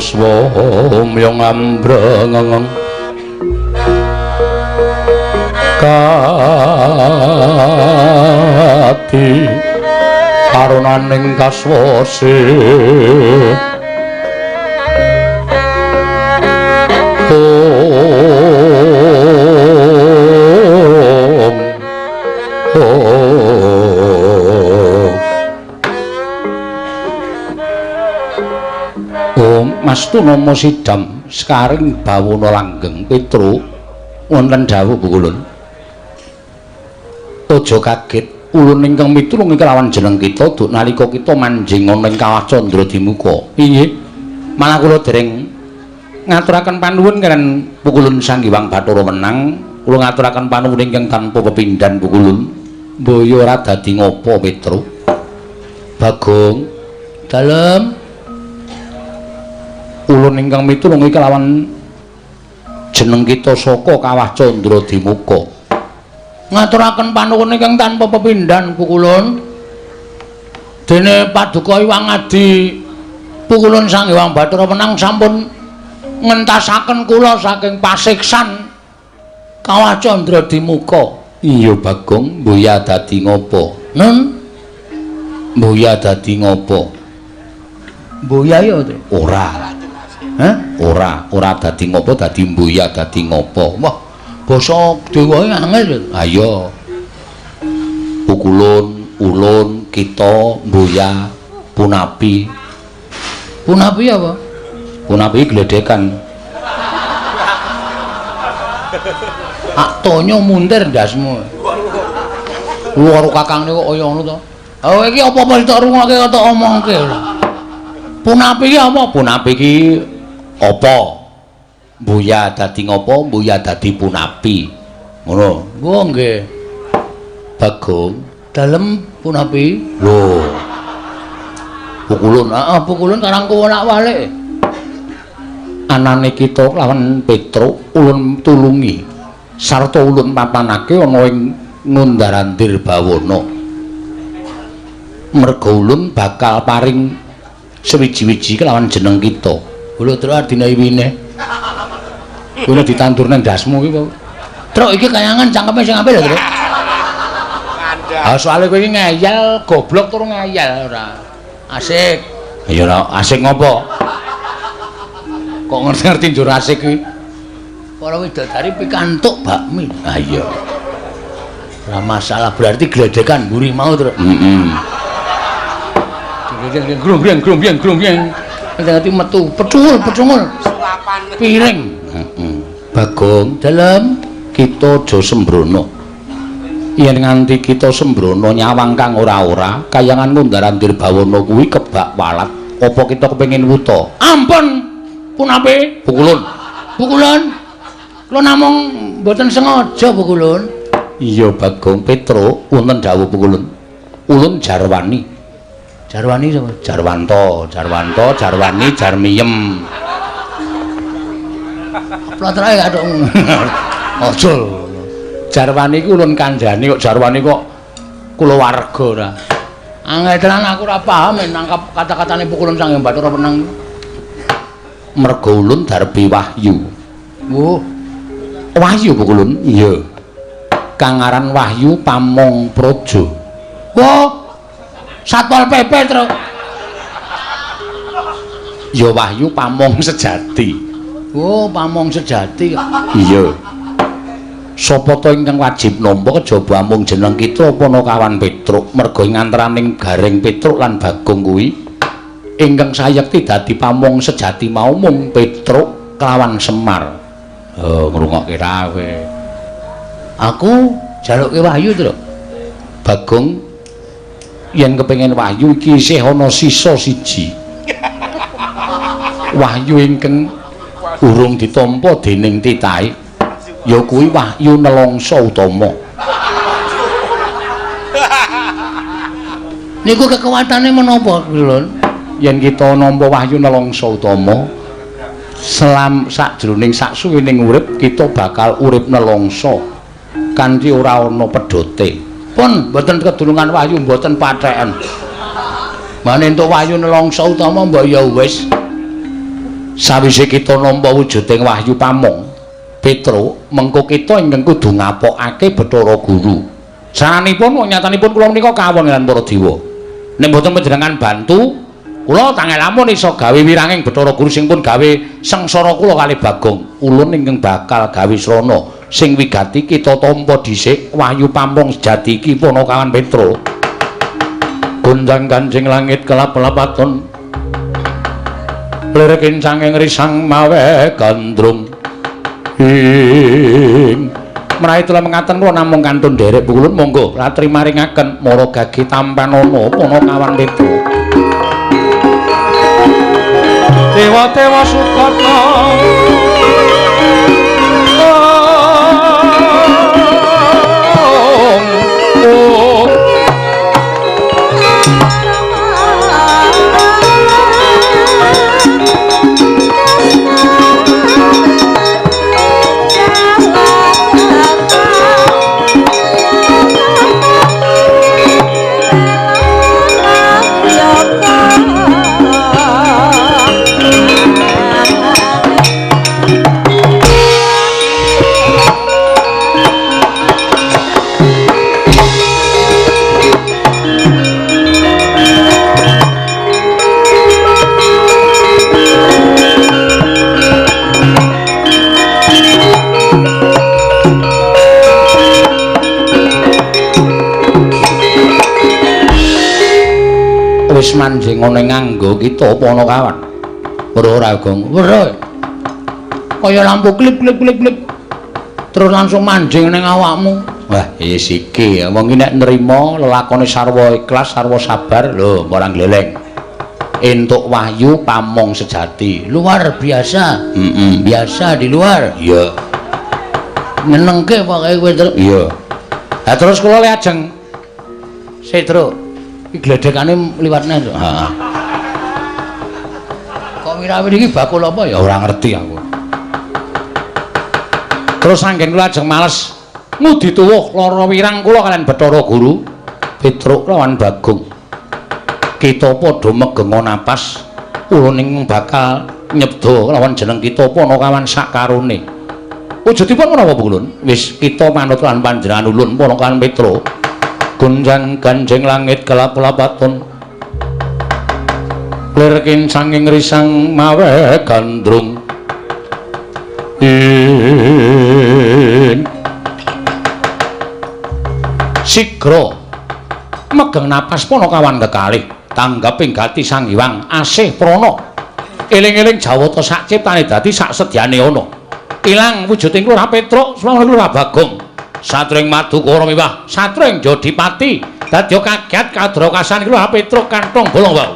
swamyong ambreng kati karunaning kaswase Mastu nama sidam sekaring bawana langgeng Petro wonten dawuh Bukulun aja kaget ulun ingkang miturung kelawan jeneng kita duk nalika kita manjing ana ing kawah Candra Dimuka inggih malah kula dereng ngaturaken panuwun kaliyan Bukulun Sanghyang Bathara Menang kula ngaturaken panuwun ingkang tanpa pepindhan Bukulun mbaya ora dadi ngopo Petro Bagong dalem ulun ingkang miturung kelawan jeneng kita saka kawah Candra Dimuka ngaturaken panuwun ingkang tanpa pepindhan Pukulun dene Paduka Hyang Adi Pukulun Sanghyang Bathara Menang sampun ngentasaken kula saking pasiksan kawah Candra Dimuka. Iya Bagong, mboya dadi ngopo? Nun mboya dadi ngopo? Mboya ya ora. Hah? Ora dadi ngopo dadi mboya dadi ngopo. Wah, basa dewae angel. Ayo. Pukulun, ulun, kita, mboya, punapi. Punapi apa? Punapi gledekan. Aktonyo muntir ndasmu. Lu karo kakangne kok kaya ngono to. Oh iki apa-apa tak rungokke kok tak omongke. Punapi iki apa? Punapi iki apa? Mboya dadi ngopo? Mboya dadi punapi. Ngono. Oh nggih. Bagong, dalem punapi? Lho. Pukulun, pukulun karang kuwolak-walik. Anane kita lawan Petro ulun tulungi. Sarta ulun papanake ana ing Ngundarandir Bawana. Merga ulun bakal paring sewiji-wiji kelawan jeneng kita. Lho Truk dina iwine. Kuwi ditandur nang ndasmu iki, Truk iki kayangan cangkeme sing apik lho, Truk. Ah soalé kowe iki ngeyel, goblok tur ngeyel ora. Asik. Ya ora, asik ngopo? Kok ngerti-ngerti njur asik iki? Para widodari pikantuk bakmi. Ah iya. Ora masalah, berarti gledekan mburi mau, Truk. Heeh. Grung-grung. Ngerti metu, pecungul. Piring. Heeh. Bagong, dalem kita aja sembrono. Yen nganti kita sembrono nyawang kang ora-ora, kayangan Ngundarandir Bawana kuwi kebak walat. Apa kita kepengin wuta? Ampun. Punapi? Pukulun. Kula namung mboten sengaja, Pukulun. Iya, Bagong Petro, wonten dawuh Pukulun. Ulun Jarwani. Jarwani sapa? Jarwani, Jarmiyem. Platrae kathok. Aja. Jarwani ku ulun kandhani kok Jarwani kok kulawarga ora. Angel tenan aku ora paham nangkap kata-katane Pukulun Sanghyang Bathara Menang. Merga ulun Darbi Wahyu. Oh. Wahyu Pukulun? Iya. Kang aran Wahyu Pamong Praja. Oh. Satpol PP, Truk. Ya Wahyu Pamong Sejati. Oh, Pamong Sejati. Iya. Sapa to ingkang wajib nampa kejaba amung jeneng kita apa ana kawan Petruk merga ing antaraning Garing Petruk lan Bagong kuwi ingkang sayekti dadi Pamong Sejati mau mung Petruk kelawan Semar. Oh, ngrungokke ra kowe. Aku jaluke Wahyu, Truk. Bagong yen kepengin Wahyu iki isih ana sisa siji. Wahyu ingkang urung ditampa dening titahe ya kuwi Wahyu Nelongso Utama. Niku kekuatane menapa, Lun? Yen kita nampa Wahyu Nelongso Utama, sakjroning saksuwining urip kita bakal urip nelongso kanthi ora ana pedhote. Pun mboten kedulungan Wahyu mboten patheken. Mane entuk Wahyu Nelongso Utama mbok ya wis. Sawise kita nampa wujuding Wahyu Pamong, Petro, mengko kita ingkang kudu ngapokake Bathara Guru. Saranipun nyatanipun kula menika kawon kaliyan para dewa. Nek mboten panjenengan bantu, kula tangel lamun iso gawe wiranging Bathara Guru sing pun gawe sengsara kula kalih Bagong. Ulun ingkang bakal gawe srana sing wigati kita tampa dhisik Wahyu Pamong sejati iki Punakawan Petro. Gunjang Kanjeng langit kelap-kelapaton. Lirikin sanging risang mawe gandrung. Menawi telah mengaten kula namung kantun derek pukulun monggo ratri maringaken mara gagi tampanana Punakawan Petro. Dewa-dewa Sukata wis manjing ngene nganggo kita Punakawan. Ora Gong. Ora. Kaya lampu klip-klip-klip. Terus langsung manjing ning awakmu. Wah, yes iki. Wong iki nek nrimo lelakone sarwa ikhlas, sarwa sabar, lho, ora gleleng. Entuk Wahyu Pamong sejati. Luar biasa. Biasa di luar. Iya. Nyenengke pokoke kowe terus. Iya. Lah terus kula lajeng Setro iki gledhekane liwatne to. Heeh. Kok wirawir iki bakul apa ya ora ngerti aku. Terus saking kula ajeng males ngudi tuwuh lara wirang kula kalian Bathara Guru, Petruk lawan Bagong. Kita padha megenga napas, ulun ing bakal nyebda lawan jeneng kita Punakawan sakarone. Wujudipun menapa Ulun? Wis kita manut lan panjenengan ulun Punakawan Petruk. Gunjang Kanjeng langit kelap-kelapaton. Lirkin sanging risang mawe gandrung. Sigra megeng napas Punakawan kekalih tanggaping gati Sang Hyang asih prana. Eling-eling jawata sak ciptane dadi sak sedyane ana. Ilang wujuding Lurah Petruk sawang Lurah Bagong. Satring Madukara miwah satring Jodipati dadi kaget kadrokasan Lurah Petruk kantong bolong wau.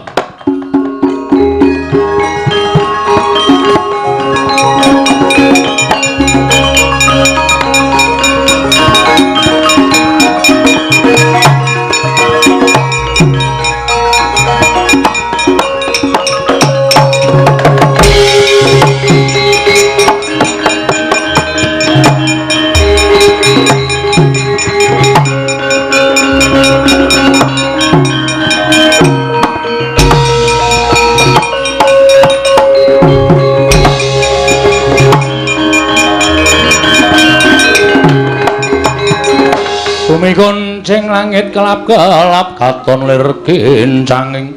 Bumi gonceng langit kelap-kelap katon lirkin sanging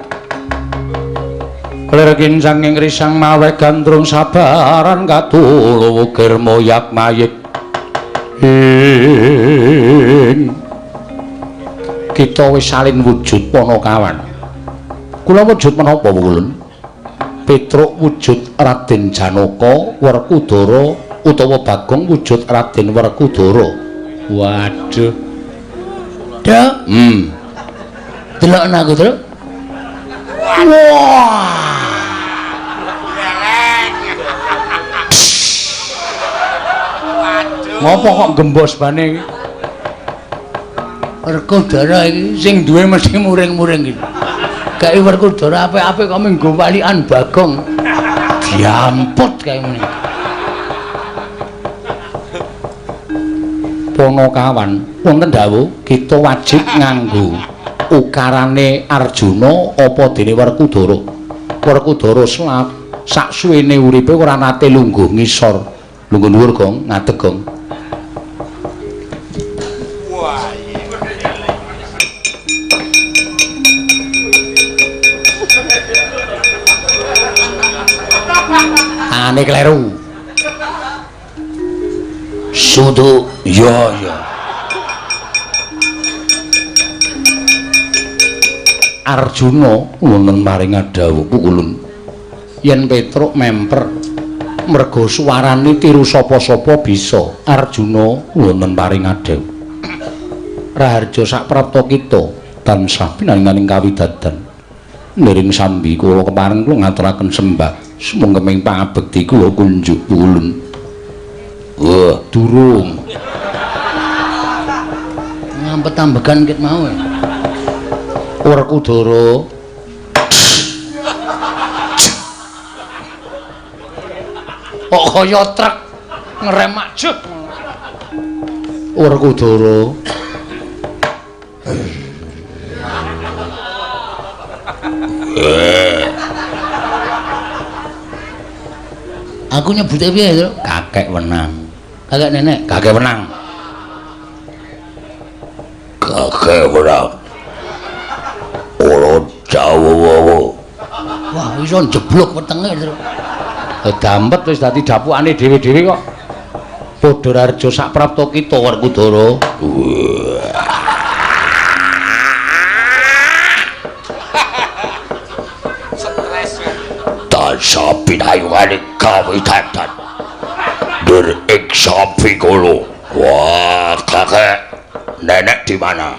risang mawe gandrung sabaran katulu wukir moyak mayik. Kita wis salin wujud Punakawan. Kula wujud menapa Ulun? Petruk wujud Raden Janaka Werkudara utawa Bagong wujud Raden Werkudara. Waduh. Dak. Delokna aku, Truk. Wah. Ngopo kok gembos bane iki? Werkudara iki sing duwe mesti muring-muring iki. Gawe Werkudara apik-apik kok minggo walikan Bagong. Diamput kae ngene. Punakawan wonten dawuh kita wajib nganggo ukarane Arjuna apa dene Werkudara. Werkudara sak suwene uripe ora nate lungguh ngisor. Lungguh dhuwur, Gong, ngadeg, Gong. Wah. Tangane kleru. Sudu, ya. Arjuna wonten maring adhawuh pukulun yen Petruk memper merga suwarane tiru sapa-sapa bisa. Arjuna wonten maring adhawuh Raharja saprapta kita tansah pinanganing kawidadan niring sambi kula kepareng kula ngaturaken sembah sumangga ming pangabekti kula kunjuk pukulun. Wah, durung ngampet tambegan ket mau. Werkudara kok kaya truk ngerem majek. Werkudara aku nyebute piye to? Kakek Wenang. Kakek nenek, Kakek Wenang. Kakek Wenang. Ora Jawa. Wah, iso jeblok wetenge terus. Dampet wis dadi dapukane dhewe-dhewe kok. Padha Raharja saprapta kita Werkudara. Sapi ayungane kawidadan dur ing sapi kula. Wah, kakek nenek di mana?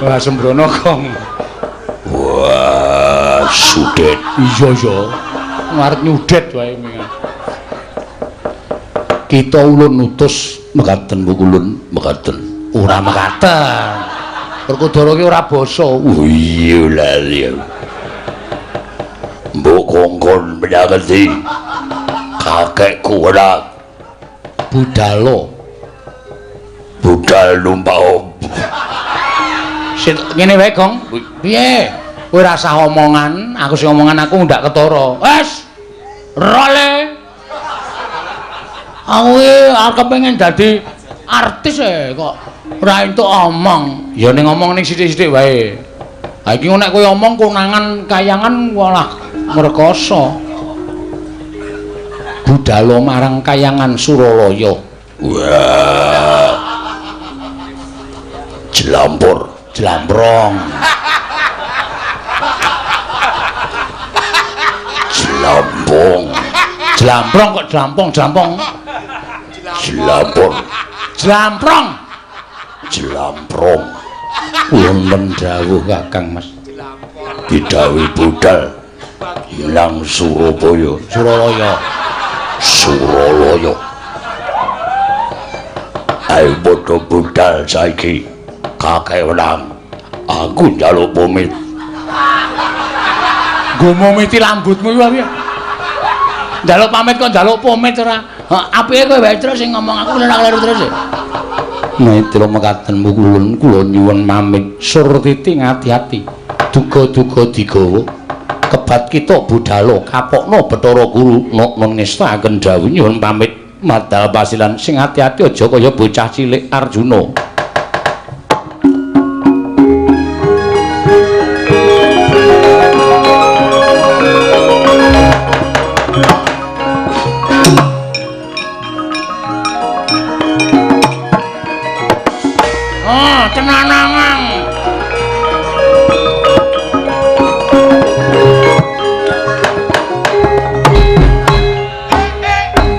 Wah, sembrono, Gong. Wah, sudet. Iya. Ngarep nyudet wae mingan. Kita ulun utus mekaten pukulun, mekaten. Ora mekaten. Werkudara ki ora basa. Iya lali. Mbok kongkon menyangeti. Kakekku ora budal numpak. Sing ngene wae, Gong. Piye? Kowe ora usah omongan, aku sing omongan aku ndak ketara. Wes. Role. Aku kepengin dadi artis kok ora entuk omong. Ya ning ngomong ning sithik-sithik wae. Ha iki nek kowe omong konangan kayangan walah ngrekoso. Budala marang kayangan Suralaya. Wah. Jlamprong. Jlamprong kok jlamprong. Jlamprong. Wonten dawuh Kakang Mas. Didhawuhi budal ilang Suralaya. Ayo padha budal saiki. Kakek Wenang. Aku njaluk pamit. Nggo mumiti lambutmu iki piye? Njaluk pamit kok njaluk pamit ora. Apike kowe wae terus sing ngomong aku ora kleru terus. Mitra mekaten pukulun kula nyuwun pamit. Surtiti ngati-ati. Duga-duga digawa. Kebat kita budala kapokno Bathara Guru nun ngestaken dawuh nyuwun pamit madal pasilan sing ati-ati aja kaya bocah cilik Arjuna. Tenanangan.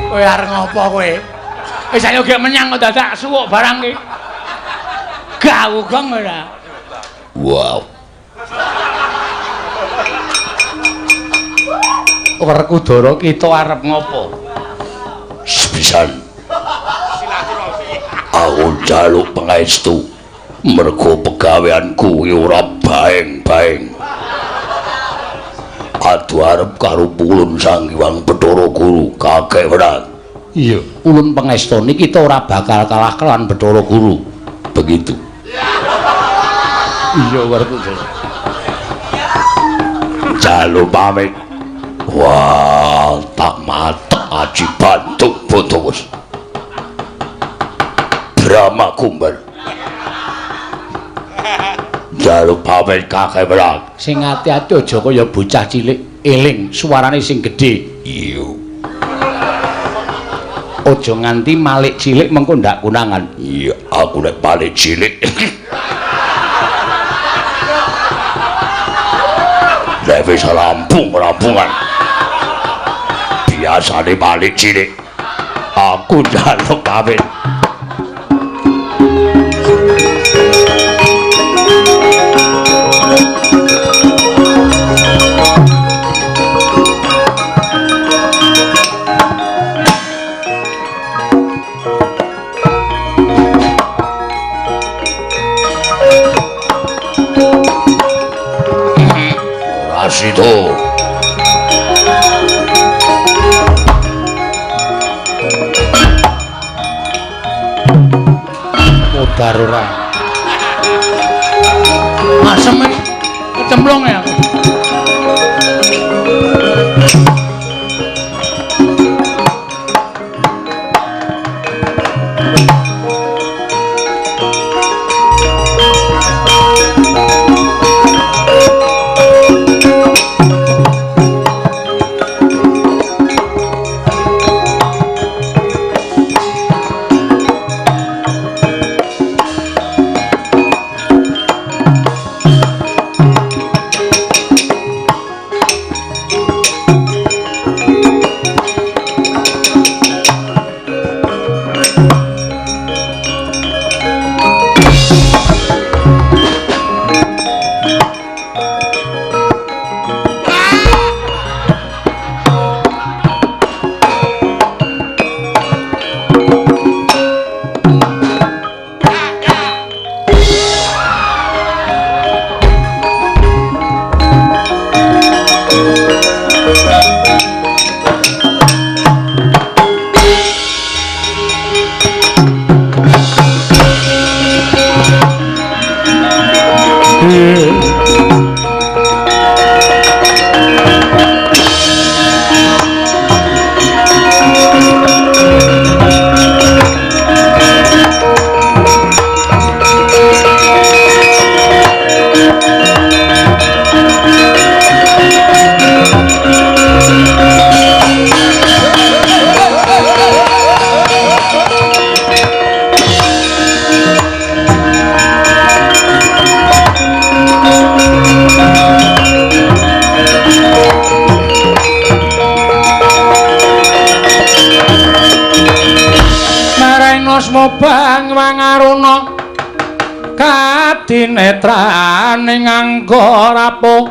Kowe arep ngopo kowe? Wis ayo gek menyang kok dadak suwuk barang ki. Gawu Gong ora. Wow. Werkudara kita arep ngopo? Sepisan. Aku njaluk pangestu. Mergo pegaweanku ora baeng-baeng. Adu arep karo Ulun Sang Hyang Bathara Guru Kakek Wenang. Iya, ulun pangestoni kita ora bakal kalah kelawan Bathara Guru. Begitu. Iya, Werkudara. Dalu pamit. Wah, tak matek aji bantuk botowus. Brahma kumbal. Dalu pamit kakek berat. Sing ati-ati aja kaya bocah cilik, eling suarane sing gedhe. Iyo. Aja nganti malik cilik mengko ndak kunangan. Iya, aku nek balik cilik. Nek wis rampungan. Biasane balik cilik. Aku njaluk pamit. Situ. Mudar ora. Asem kecemplung ya. Bang Wangaruna kadinetrane nganggo rapuh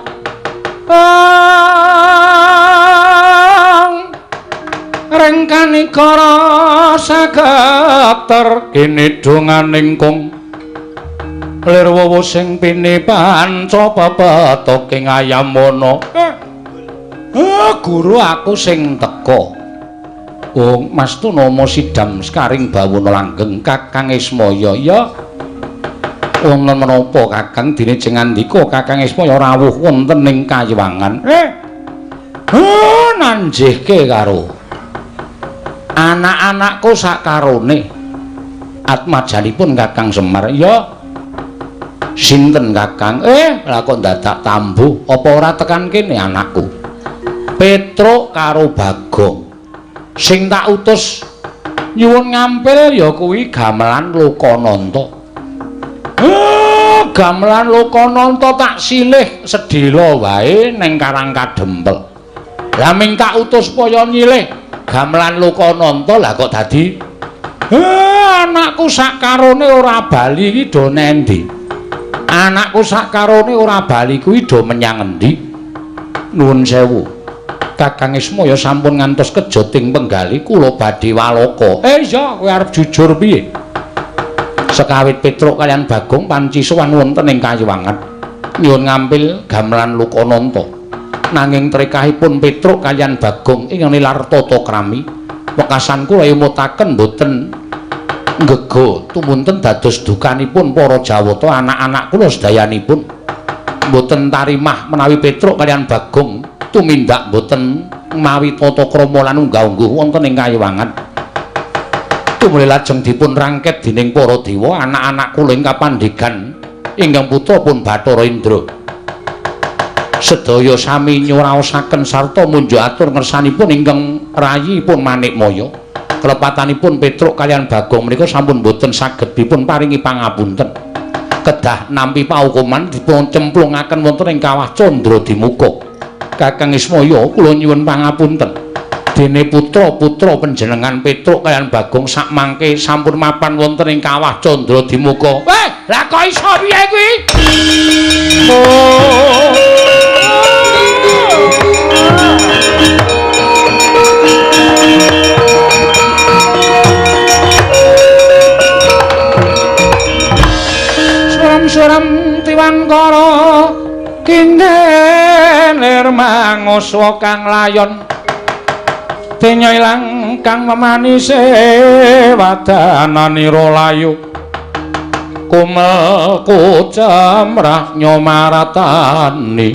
rengkanikara sageter kene donganing kung lirwowo sing pini panca pepetoking ayamana guru aku sing teka. Oh, Mas Tunama sidam skaring bawuna langgeng Kakang Ismaya ya. Wonten menapa Kakang dene jeng andika Kakang Ismaya rawuh wonten ing Kayiwangan. Nanjihke karo anak-anakku sakarone. Atmajanipun Kakang Semar ya. Sinten Kakang? Lah kok dadak tambuh apa ora tekan kene anakku? Petruk karo Bagong. Sing tak utus nyuwun ngampil ya kuwi gamelan Lokananta. Gamelan Lokananta tak silih sedhela wae ning Karang Kadempel. Lah ming tak utus supaya nyilih gamelan Lokananta lah kok dadi anakku sakarone ora bali iki do nendi. Anakku sakarone ora bali kuwi do menyang endi? Nuwun sewu. Kakang Ismaya sampun ngantos kejoting penggali kula badhe waloka. Iya, kowe arep jujur piye? Sekawit Petruk kaliyan Bagong panci sowan wonten ing Kayiwangan. Nyuwun ngampil gamelan Lokananta. Nanging trekahipun Petruk kaliyan Bagong ing nilar tata krami. Wekasan kula yumutaken boten ngego tumunten dados dukanipun para Jawata anak-anak kula sedayanipun. boten tarimah menawi Petruk kalian Bagong tumindak boten mawi tata krama lan unggah-ungguh wonten ing kayiwangan. Tumuli lajeng dipun rangket dening para dewa anak-anak kula ing kapandhegan ingkang putra pun Bathara Indra. Sedaya sami nyuraosaken sarta munjuk atur ngersanipun ingkang rayipun Manikmaya. Kelepatanipun Petruk kalian Bagong menika sampun boten saged dipun paringi pangapunten. Kedah nampi paukuman dipun cemplungaken wonten ing kawah Candra-Dimuka. Kakang Ismaya kula nyuwun pangapunten. Dene putra-putra panjenengan Petruk kaliyan Bagong sak mangke sampun mapan wonten ing kawah Candra-Dimuka. Lah kok iso piye kuwi? Suram Tiwangkara kindener manguswa kang layon denya ilang kang memanise wadananira layu kumel kucamrah nyomaratani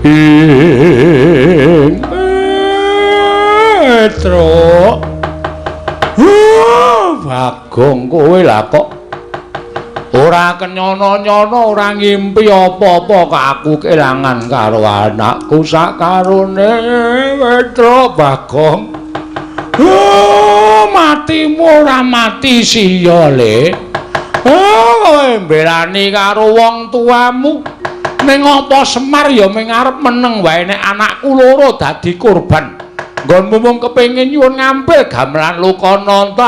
ing Petruk Bagong kowe lah kok ora kenyono-nyono ora ngimpi apa-apa kok aku kelangan karo anakku sakarone Petruk Bagong. Matimu ora mati siya le. Kowe mbelani karo wong tuamu ning apa Semar ya ming arep meneng wae nek anakku loro dadi korban. Nggonmu mung kepengin nyuwun ngambil gamelan Lukananta.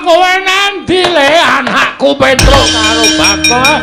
Kowe nendi le anakku Petruk karo Bagong?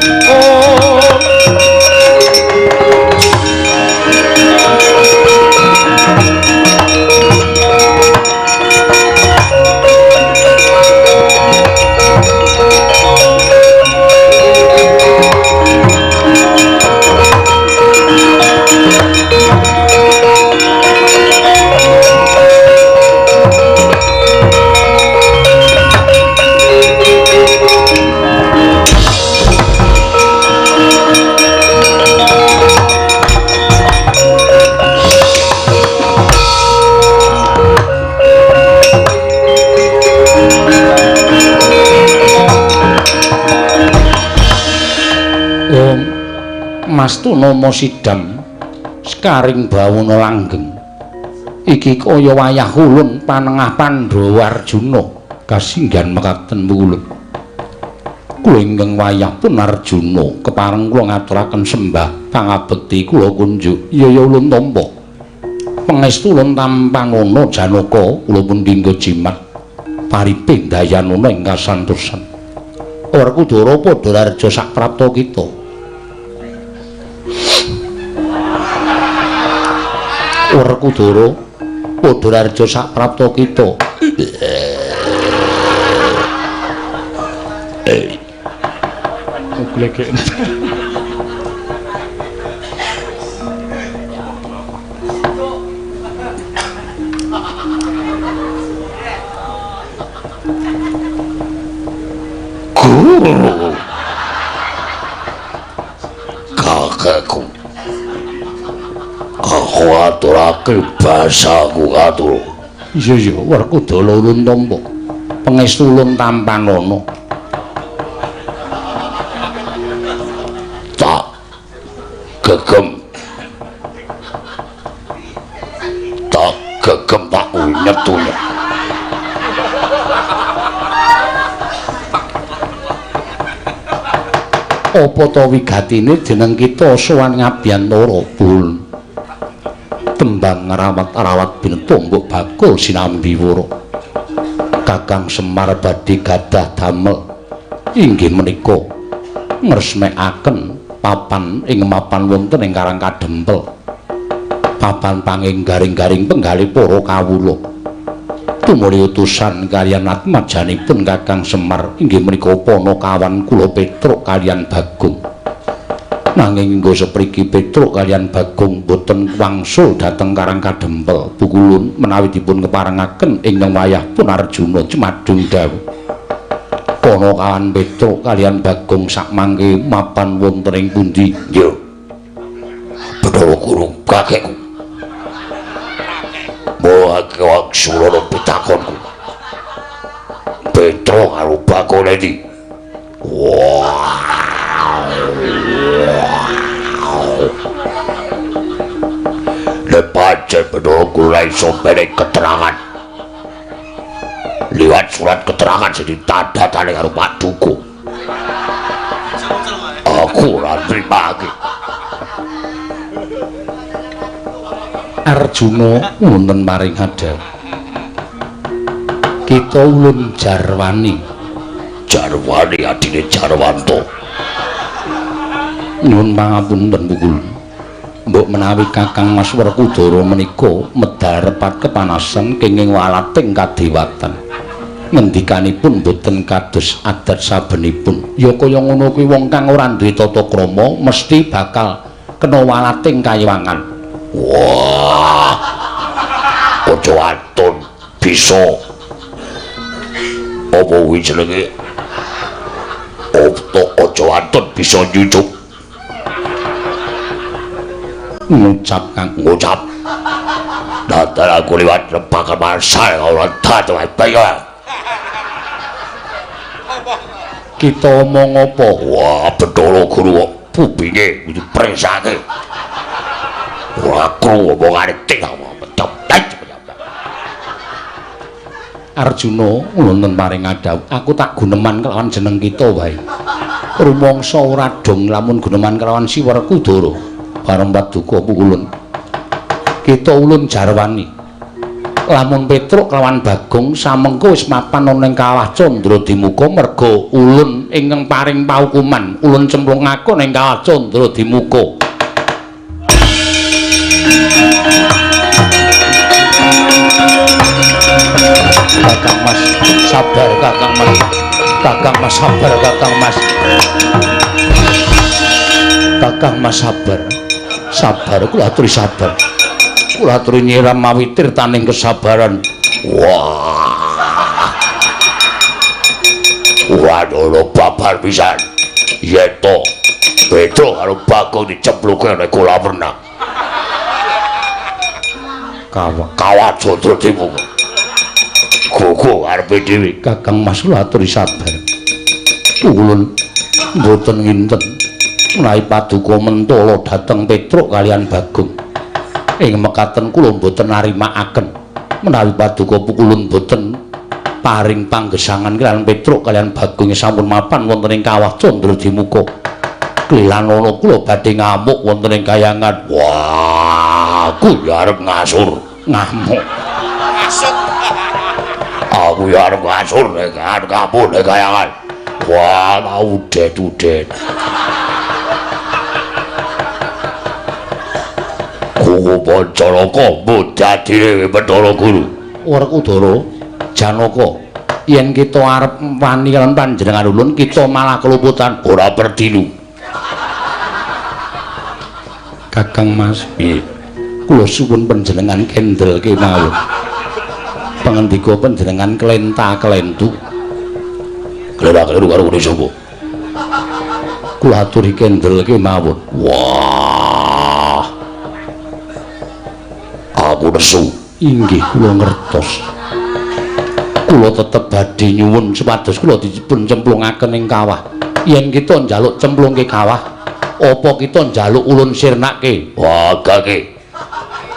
Mastuna Sidam sekaring bawana langgeng iki kaya wayah ulun panengah Pandhawa Arjuna kasinggihan mekaten mulut kula ingkang wayah pun Arjuna kepareng kula ngaturaken sembah pangabekti kula kunjuk yaya ulun tampa pangestu ulun tampanana Janaka kula pun dinggo jimat pariping dayanana ing kasantosan Werkudara padha larja saprapta kita Werkudara padha larja saprapta kita. Glegek. Guru. Kakekku. Aku aturake basaku atur. Iya Werkudara ulun tampa. Pangestu ulun tampanana. Tak gegem tak unyet-unyet. Apa ta wigatine jeneng kita sowan Ngabyantara Bul. Tembang rawat-rawat bintung mbok bakul sinambiwara. Kakang Semar badhe gadah damel inggih menika ngresmekaken papan ing mapan wonten ing Karang Kadempel. Papan panginggaring-garing penggalih para kawula. Tumuli utusan kaliyan atmajanipun Kakang Semar inggih menika Panakawan kula Petruk kaliyan Bagong. Nanging nggo sepriki Petruk kaliyan Bagong boten wangsul dhateng Karang Kadempel Pukulun menawi dipun keparengaken ing wayah pun Arjuna cemadung dawuh. Panakawan Petruk kaliyan Bagong sakmangke mapan wonten ing pundi? Yo. Bathara Guru kakekku. Mulake waksulana pitakonku. Petro karo bakone iki. Pancen Bathara Guru iso menehi keterangan liwat surat keterangan sing ditandhatani karo Pak Duko. Aku ora nrimake. Arjuna wonten maring hadap. Kita ulun Jarwani. Jarwani adine Jarwanto. Nyuwun pangapunten Bukul. Mbok menawi Kakang Mas Werkudara menika medharepat kepanasan kenging walating kadewatan. Ngendikanipun boten kados adat sabenipun. Ya kaya ngono kuwi wong kang ora duwe tata krama mesti bakal kena walating kayiwangan. Wah. Aja atun bisa. Apa kuwi jenenge? Aja atun bisa nyucuk. Ngucap Kang ngucap. Datar aku liwat lembaga marsal ora dadi bae. Kita omong apa? Wah, Bathara Guru kok bubine dipresake. Ora krungu omongane ting. Arjuna wonten paring adhawuh. Aku tak guneman kelawan jeneng kita wae. Rumangsa ora dong lamun guneman kelawan Si Werkudara. Bareng Paduka Pukulun. Kita ulun Jarwani. Lamun Petruk kelawan Bagong samengko wis mapan ana ing Kawah Candradimuka merga ulun ingkang paring paukuman ulun cemplungake ing Kawah Candradimuka. Kakang Mas sabar Kakang Mas. Kakang Mas sabar Kakang Mas. Kakang Mas sabar. Sabar kula aturi sabar. Kula aturi nyiram mawi tirtaning kesabaran. Wah. Waduh babar pisan. Yen to Petro karo Bagong dicempluke nek kolam renang. Kawah Candradimuka. Gogo arepe dhewe. Kakang Mas kula aturi sabar. Ulun mboten nginten menawi Paduka mentala dhateng Petruk kalian Bagong. Ing mekaten kula mboten narimakaken menawi Paduka Pukulun mboten paring panggesangan kalian Petruk kalian Bagong sampun mapan wonten ing Kawah Candradimuka. Kelilanono kula badhe ngamuk wonten ing kayangan. Wah, aku ya arep ngasur. Ngamuk. Aku ya arep ngasur nek kapun nek kayangan. Wah, udet-udet. Kuku Pancaraka mbok dadi dhewe Bathara Guru. Werkudara, Janaka, yen kita arep wani kalian panjenengan ulun, kita malah keluputan. Ora perdilu. Kakang Mas, kula suwun panjenengan kendelke mawon. Pangandika panjenengan kelenta-kelentu. Kelera-keleru karo kene sapa? Kula aturi kendelke mawon. Wah. Aku nesu. Inggih kula ngertos. Kula tetep badhe nyuwun supados kula dipun cemplungaken ing kawah. Yen kita njaluk cemplungke kawah, apa kita njaluk ulun sirnake? Wah, Kakek.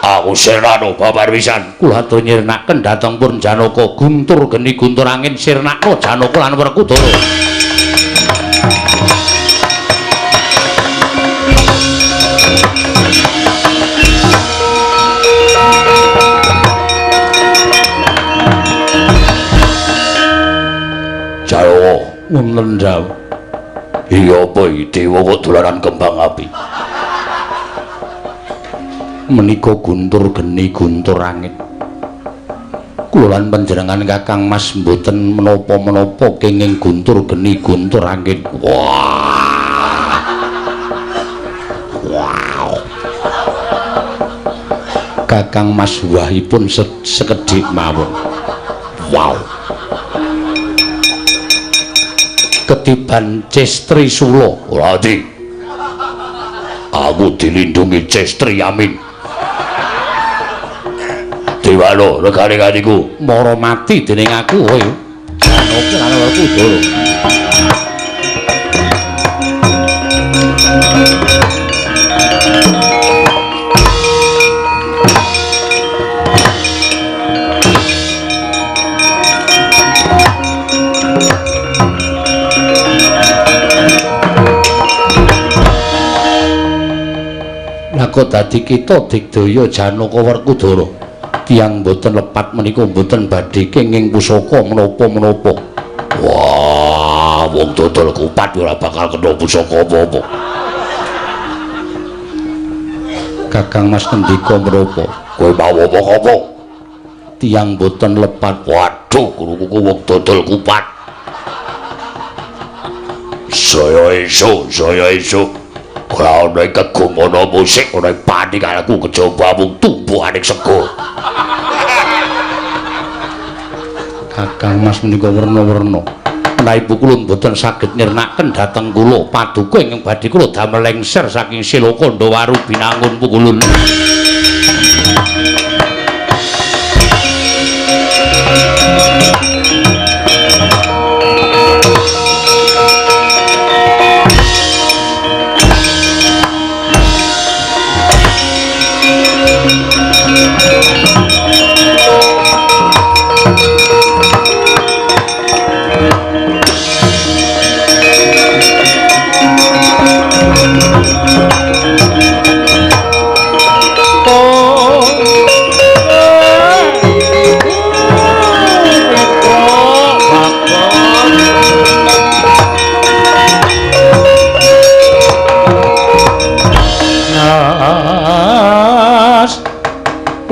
Aku sirnano babar pisan. Kula atur nyirnaken dhateng pun Janaka guntur geni guntur angin sirnakna Janaka lan Werkudara. Jawa Wonten Jawa. Iya apa iki dewa kok dolanan kembang api? Menika guntur geni guntur angin. Kula lan panjenengan Kakang Mas mboten menapa-menapa kenging guntur geni guntur angin. Wah. Wow. Kakang Mas wahipun sekedhik mawon. Wow. Ketiban Cestri Sula. Ora ati. aku dilindungi Cestri Yamin. Dewano regane kaniku mara mati dening aku kowe. Oke ana aku dulu. Kok dadi kita digdaya Janaka Werkudara tiyang boten lepat menika boten badhe kenging pusaka menapa-menapa. Wah, wong dodol kupat ora bakal kena pusaka apa-apa. Kakang Mas ngendika menapa? Kowe mau apa-apa? Tiyang boten lepat. Waduh, krungu wong dodol kupat. Saya esuk. Ora ana kegumono musik, ora panik aku kejaba mung tumpukaning sego. Kakang Mas menika werna-werna. Menawi kulun boten saged nyirnaken dhateng kula paduka ingkang badhe kula damel lengser saking Silakanda Waru binangun pukulun.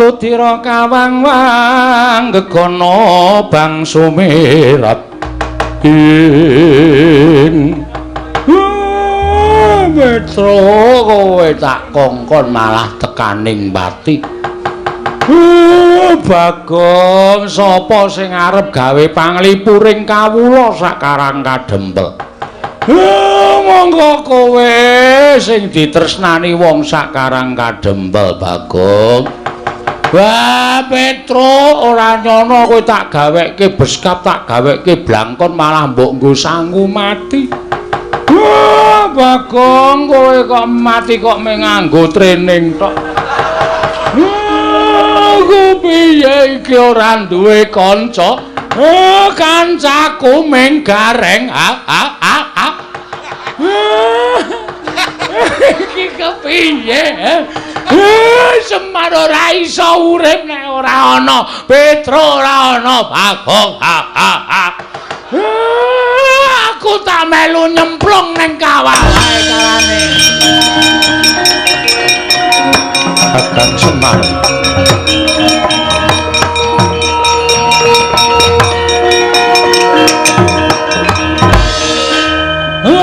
Rudira kawang-wang gegono bang sumirat ing Petro kowe tak kongkon malah tekaning bati. Bagong sapa sing arep gawe panglipuring kawula sakarang kadempel. Monggo kowe sing ditresnani wong sakarang kadempel Bagong. Wah Petro ora nyono kowe tak gaweke beskap tak gaweke blangkon malah mbok nggo sangu mati. Wah Bagong kowe kok mati kok nganggo training tok. Aku piye iki ora duwe kanca. Kancaku ming gareng. Iki kepiye? Semar ora iso urip nek ora ana Petro ora ana Bagong. Aku tak melu nyemplung ning kawah wae carane. Kakang Semar.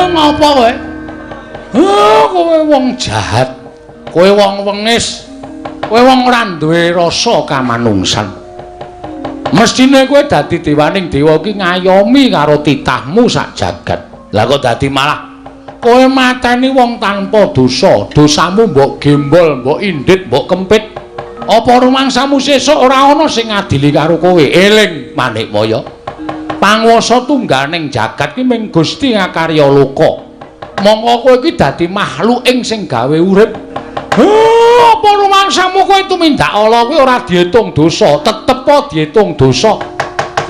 Ngapa kowe? Kowe wong jahat. Kowe wong wengis. Kowe wong ora duwe rasa kamanungsan. Mestine kowe dadi dewaning dewa iki ngayomi karo titahmu sak jagat. Lah kok dadi malah kowe mateni wong tanpa dosa. Dosamu mbok gembol, mbok indit, mbok kempit. Apa rumangsamu sesuk ora ana sing ngadili karo kowe? Eling Manikmaya. Panguwasa tungganing jagat ki ming Gusti ngakarya loka. Mongko kowe iki dadi makhluking sing gawe urip. Apa rumangsamu kowe tumindak ala kuwi ora diitung dosa, tetep po diitung dosa.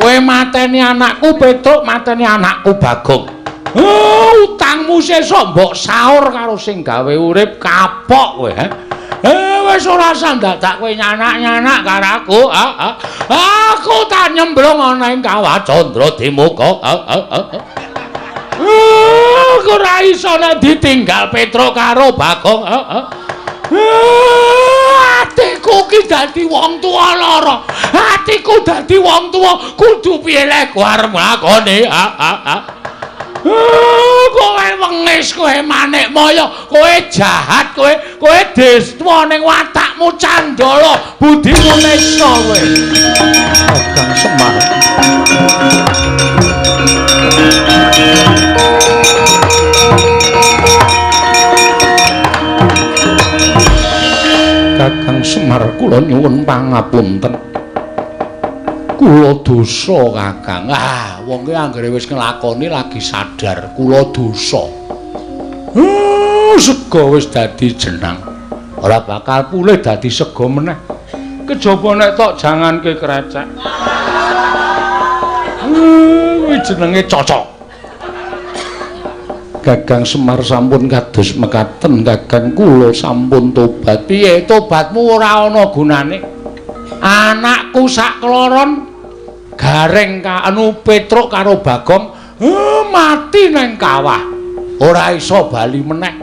Kowe mateni anakku Petruk, mateni anakku Bagong. Utangmu sesuk mbok saur karo sing gawe urip kapok kowe. Wis ora sandadak kowe nyanak-nyanak karo aku. Aku tak nyemplung ana ing kawah Candra Demuka. Aku ora iso nek ditinggal Petruk karo Bagong. Atiku ki dadi wong tuwa lara. Atiku dadi wong tuwa kudu piye lek arep nglakoni. Kowe wengis, kowe Manikmaya, kowe jahat, kowe destwa ning watakmu candala, budimu nesa kowe. Kakang Semar. kula nyuwun pangapunten. Kula dosa Kakang. Ah, wong ki anggere wis nglakoni lagi sadar kula dosa. Sega wis dadi jenang. Ora bakal pulih dadi sega meneh. Kejaba nek tok janganke krecek. Kuwi jenenge cocok. Kakang Semar sampun kados mekaten, Kakang kula sampun tobat. Piye tobatmu ora ana gunane? Anakku sak kloron Gareng anu Petruk karo Bagong mati nang kawah. Ora iso bali meneh.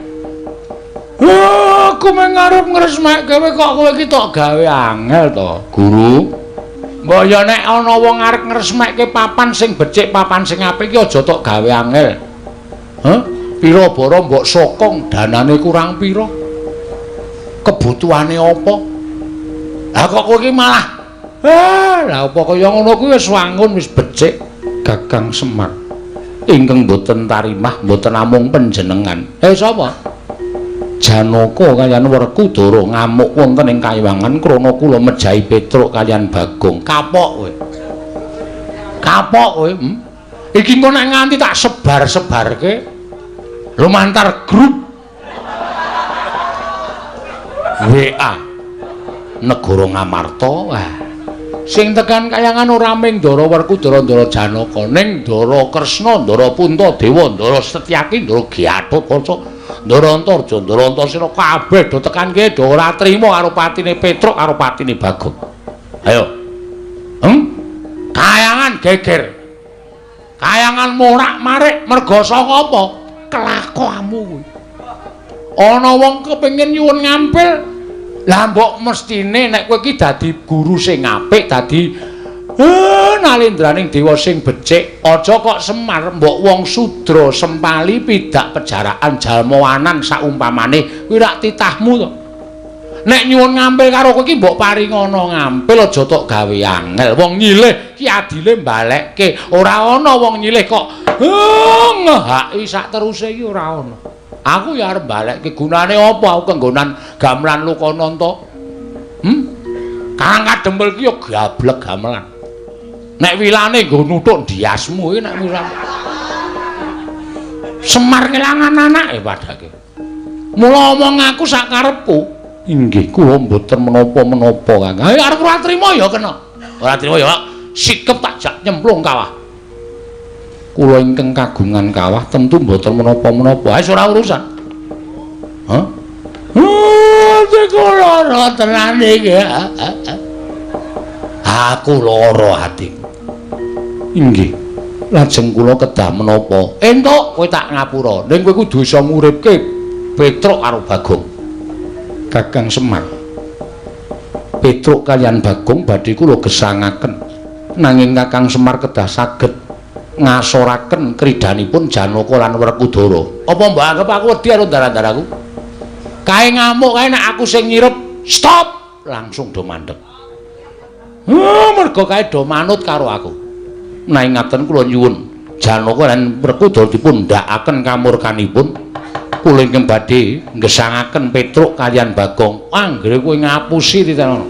Aku mengarep ngresmek gawe kok kowe iki tok gawe angel to, Guru. Mbok ya nek ana wong arep ngresmekke papan sing becik, papan sing apik iki aja tok gawe angel. Pira bara mbok sokong, danane kurang pira? Kebutuhane apa? Lah kok kowe iki malah lah apa kaya ngono kuwi wis wangun wis becik. Kakang Semar ingkang boten tarimah, boten namung panjenengan. Sapa? Janaka kaliyan Werkudara ngamuk wonten ing Kayiwangan krana kula mejahi Petruk kaliyan Bagong. Kapok kowe. Kapok kowe. Iki engko nek nganti tak sebar-sebarke lumantar grup WA Negara Ngamarta. Wah. Sing tekan Kayangan ora mung Ndara Werkudara, Ndara Janaka, ning Ndara Kresna, Ndara Puntadewa, Ndara Setyaki, Ndara Gatotkaca, Ndara Antarja, Ndara Antarsena kabeh do tekan kene do ora trima karo patine Petruk karo patine Bagong. Ayo. Kayangan geger. Kayangan morak-marik merga saka apa? Kelakuanmu kuwi. Ana wong kepengin nyuwun ngampil. Lah mbok mestine nek kowe iki dadi guru sing apik, dadi nalendraning dewa sing becik, aja kok Semar mbok wong sudra sempali pidak pejarakan jalmawanan saumpamane kuwi rak titahmu to. Nek nyuwun ngampil karo kowe iki mbok paringono ngampil aja tok gawe angel. Wong nyilih ki adile mbalekke, ora ana wong nyilih kok ngehaki sak teruse iki ora ana. Aku ya arep balekke gunane apa aku kenggonan gamelan Lukananta? Kang Kadempel ki ya gablek gamelan. Nek wilane nggo nuthuk ndiasmu iki nek wilan. Semar kelangan anake padake. Mula omong aku sak karepku. Inggih, kula mboten menapa-menapa, Kang. Ayo arep ora trima ya kena. Ora trima ya sikep tak jak nyemplung kawah. Kula ingkang kagungan kawah tentu mboten menapa-menapa. Wis ora urusan. Kula lara tenan iki. Aku lara atiku. Inggih. Lajeng kula kedah menapa? Entuk kowe tak ngapura. Ning kowe kudu iso nguripke Petruk karo Bagong. Kakang Semar. Petruk kaliyan Bagong badhe kula gesangaken. Nanging Kakang Semar kedah saged ngasoraken kridanipun Janaka lan Werkudara. Apa mbok anggap aku wedi karo darah-darahku? Kae ngamuk kae nek aku sing nyirep, stop, langsung do mandeg. Mergo kae do manut karo aku. Nanging ngaten kula nyuwun Janaka lan Werkudara dipun ndakaken kamurkanipun. Kula ingkang badhe nggesangaken Petruk kaliyan Bagong. Anggere kowe ngapusi titenono.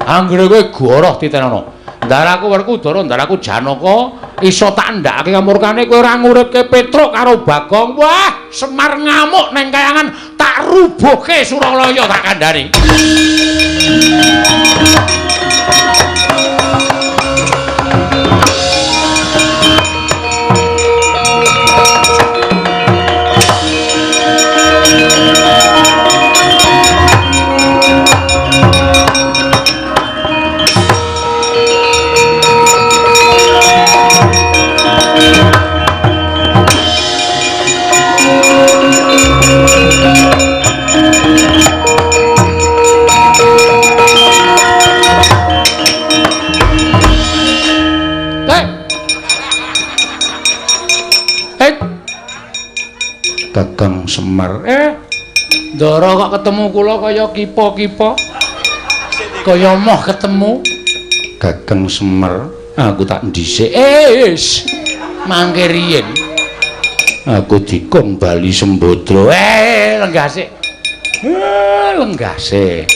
Anggere kowe goroh titenono. Ndaraku Werkudara, ndaraku Janaka iso tak ndakake kamurkane kowe ora nguripke Petruk karo Bagong. Wah, Semar ngamuk neng Kayangan tak rubuhke Suralaya tak kandhani. Kakang Semar. Ndara kok ketemu kula kaya kipa-kipa. Kaya moh ketemu. Kakang Semar, aku tak dhisik. Mangke riyen. Aku dikon bali Sembadra. Lenggah sik. Lenggah sik.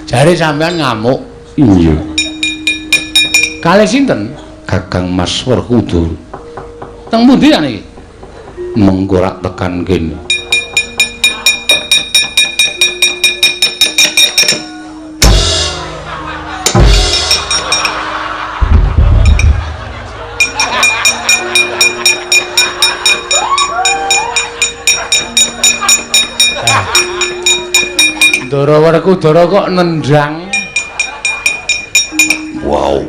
Jare sampean ngamuk. Iya. Kalih sinten? Kakang Mas Werkudara. Teng pundi ya niki? Mengko rak tekan kene. Ndara Werkudara kok nendang. Wow.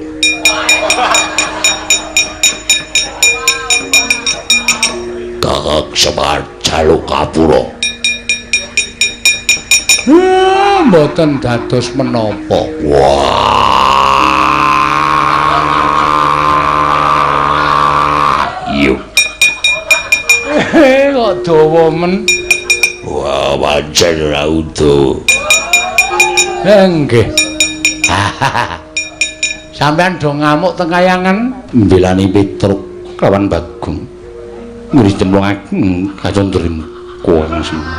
Kakang Semar jaluk kapura. Mboten dados menapa. Wah. Yuk. Kok dawa men. Wah, pancen ora utuh. Nggih. Sampeyan do ngamuk teng kayangan Mbelani Petruk lawan Bagong. Muris demlongaken kacondrim kuwang semua.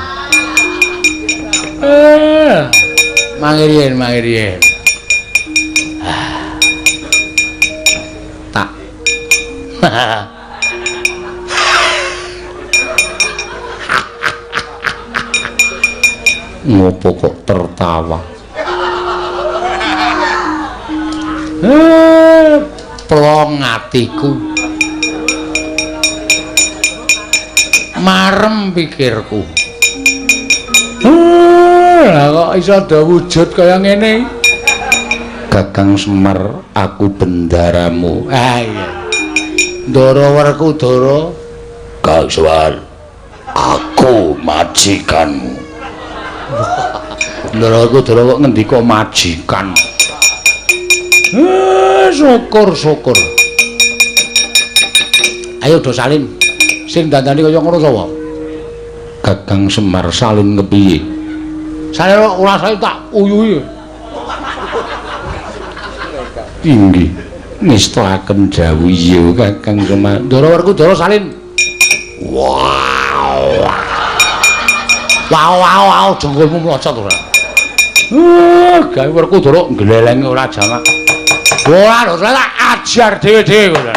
Mangiriyen. Tak. Ngopo kok tertawa? Plong atiku. Marem pikirku. Lah kok iso ada wujud kaya ngene? Kakang Semar, aku bendaramu. Iya. Ndara Werkudara, Kang Semar, aku majikanmu. Ndara Werkudara kok ngendika majikan. syukur. Ayo do salin. Sing dandani kaya ngono sapa? Kakang Semar salin kepiye? Salin ora saya tak uyuhi. Inggih. Ngestakaken dawuh ya Kakang Semar. Ndara Werkudara salin. Wow. Wow, jengkulmu mlocot ora. Gawe Werkudara glelenge ora jamak. Ora lho, tak ajar dhewe-dhewe kok.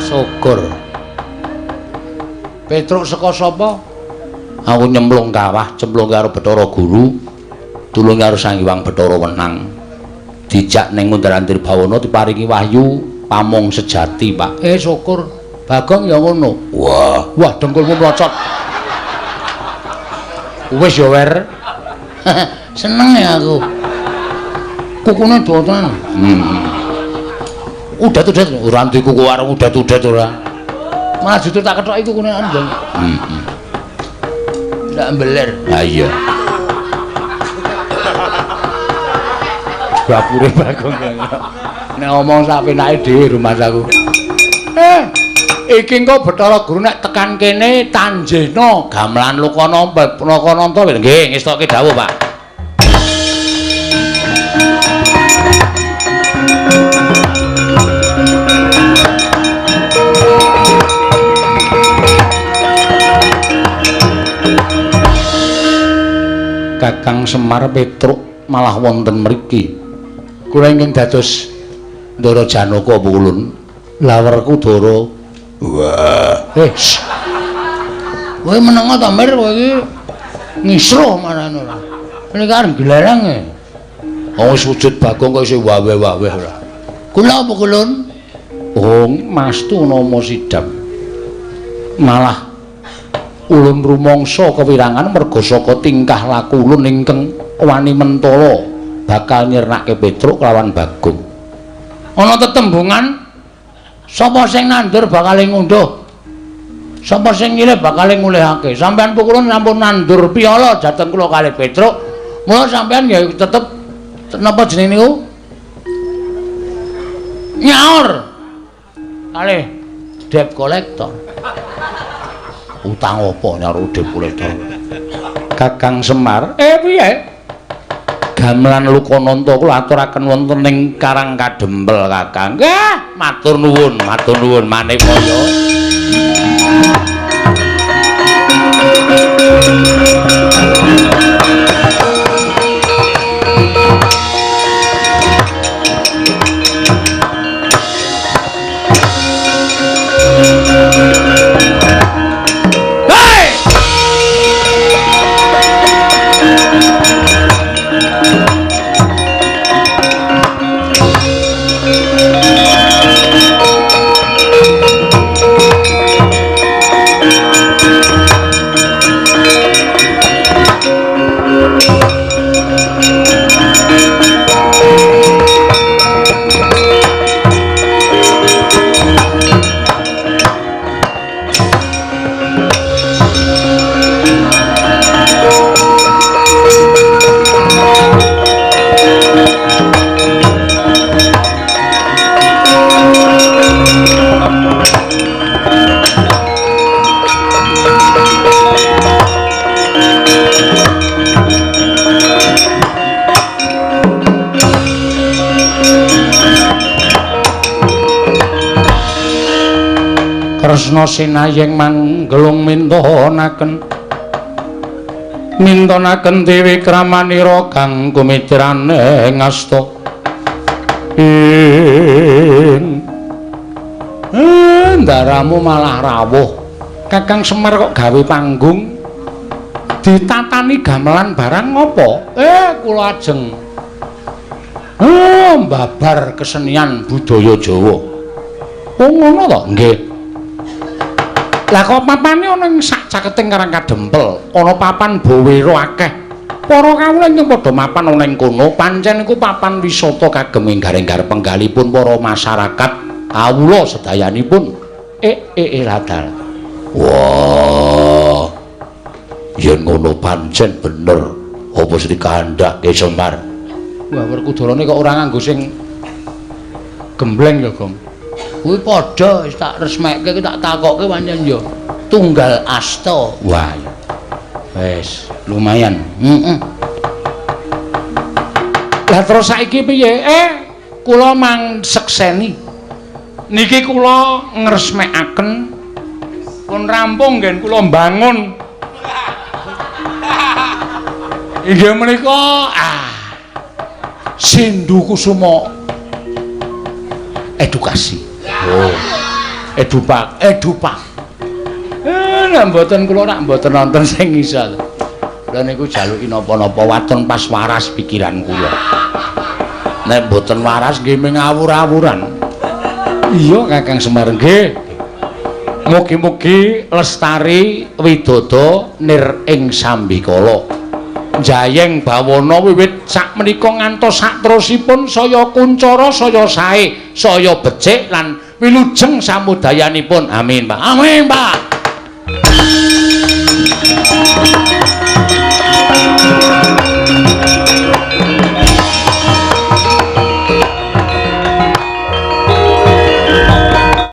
Syukur. Petruk saka sapa? Aku nyemplung kawah, cemplung karo Bathara Guru, tulung karo Sang Hyang Bathara Wenang. Dijak ning Ngundaran Tirbawana diparingi wahyu pamong sejati, Pak. Syukur. Bagong ya ngono. Wah, dengkulmu mlocot. Wis ya, Wer. Seneng ya aku. Kukune dotan. Udat-udat ora duwe kuku warung udat-udat ora. Malah justru tak kethoki kukune anjing. Ndak embeler. Ha iya. Bapure Bagong. Nek ngomong sak penake dhewe rumah saku. Iki engko Bathara Guru nek tekan kene tanjena gamelan Lokananta nggih ngestokke dawuh, Pak. Kakang Semar Petruk malah wonten mriki. Kula ingkang dados Ndara Janaka Pulun. Lah Werkudara. wah. Kowe menengo ta Mir kowe iki ngisruh marane ora. Ini kan glarang e. Wis wujud Bagong kok isih wawe-wawe ora. Kula apa kulun? Mastu nama sidam. Malah ulun rumangsa kewirangan merga saka tingkah laku ulun ingkang wani mentala bakal nyirnake Petruk kelawan Bagong. Ana tetembungan sapa sing nandur bakal ngunduh. Sapa sing nyilih bakal ngulihake. Sampeyan pukulun sampun nandur piala dhateng kula kalih Petruk. Mula sampeyan ya tetep napa jenenge niku? Nyaur. Kalih debt collector. Utang apa nyaro Depuleda? Kakang Semar, piye? Gamelan Lukananta kula aturaken wonten ing Karang Kadempel, Kakang. Nggih, matur nuwun Manikmaya. Kresna sinayeng manggelung mintonaken Dewi Kramanira kang kumitrane ngasta ndaramu malah rawuh. Kakang Semar kok gawe panggung ditatani gamelan barang ngopo? Kula ajeng mbabar kesenian budaya Jawa. Ngono to? Nggih. Lah kok papane ana ing sak caketing Karang Kadempel, ana papan bawira akeh. Para kawula ing padha mapan ana ing kono, pancen iku papan wisata kagem ing garing-garing penggalipun para masyarakat kawula sedayanipun. Ladal. Wah. Yen ngono pancen bener. Apa sing dikandhak Ki Semar? Wah, Werkudara kok ora nganggo sing gembleng ya, Gong. Kuwi padha wis tak resmekke tak takokke pancen ya tunggal asta. Wah. Wis, lumayan. Lah terus saiki piye? Kula mang sekseni. Niki kula ngresmekaken pun rampung ngen kula mbangun. Inggih menika Sindu Kusuma edukasi. Edupak. Nek mboten kula rak mboten nonton sing ngisor. Lha niku jaluki napa-napa waton pas waras pikiran kula. Nek mboten waras nggih ming awur-awuran. Iya Kakang Semar nggih. Mugi-mugi lestari widodha nir ing sambikala. Jayeng bawana wiwit sak menika ngantos saterusipun saya kuncara saya sae saya becik lan wilujeng samudayanipun. Amin, Pak. Amin, Pak.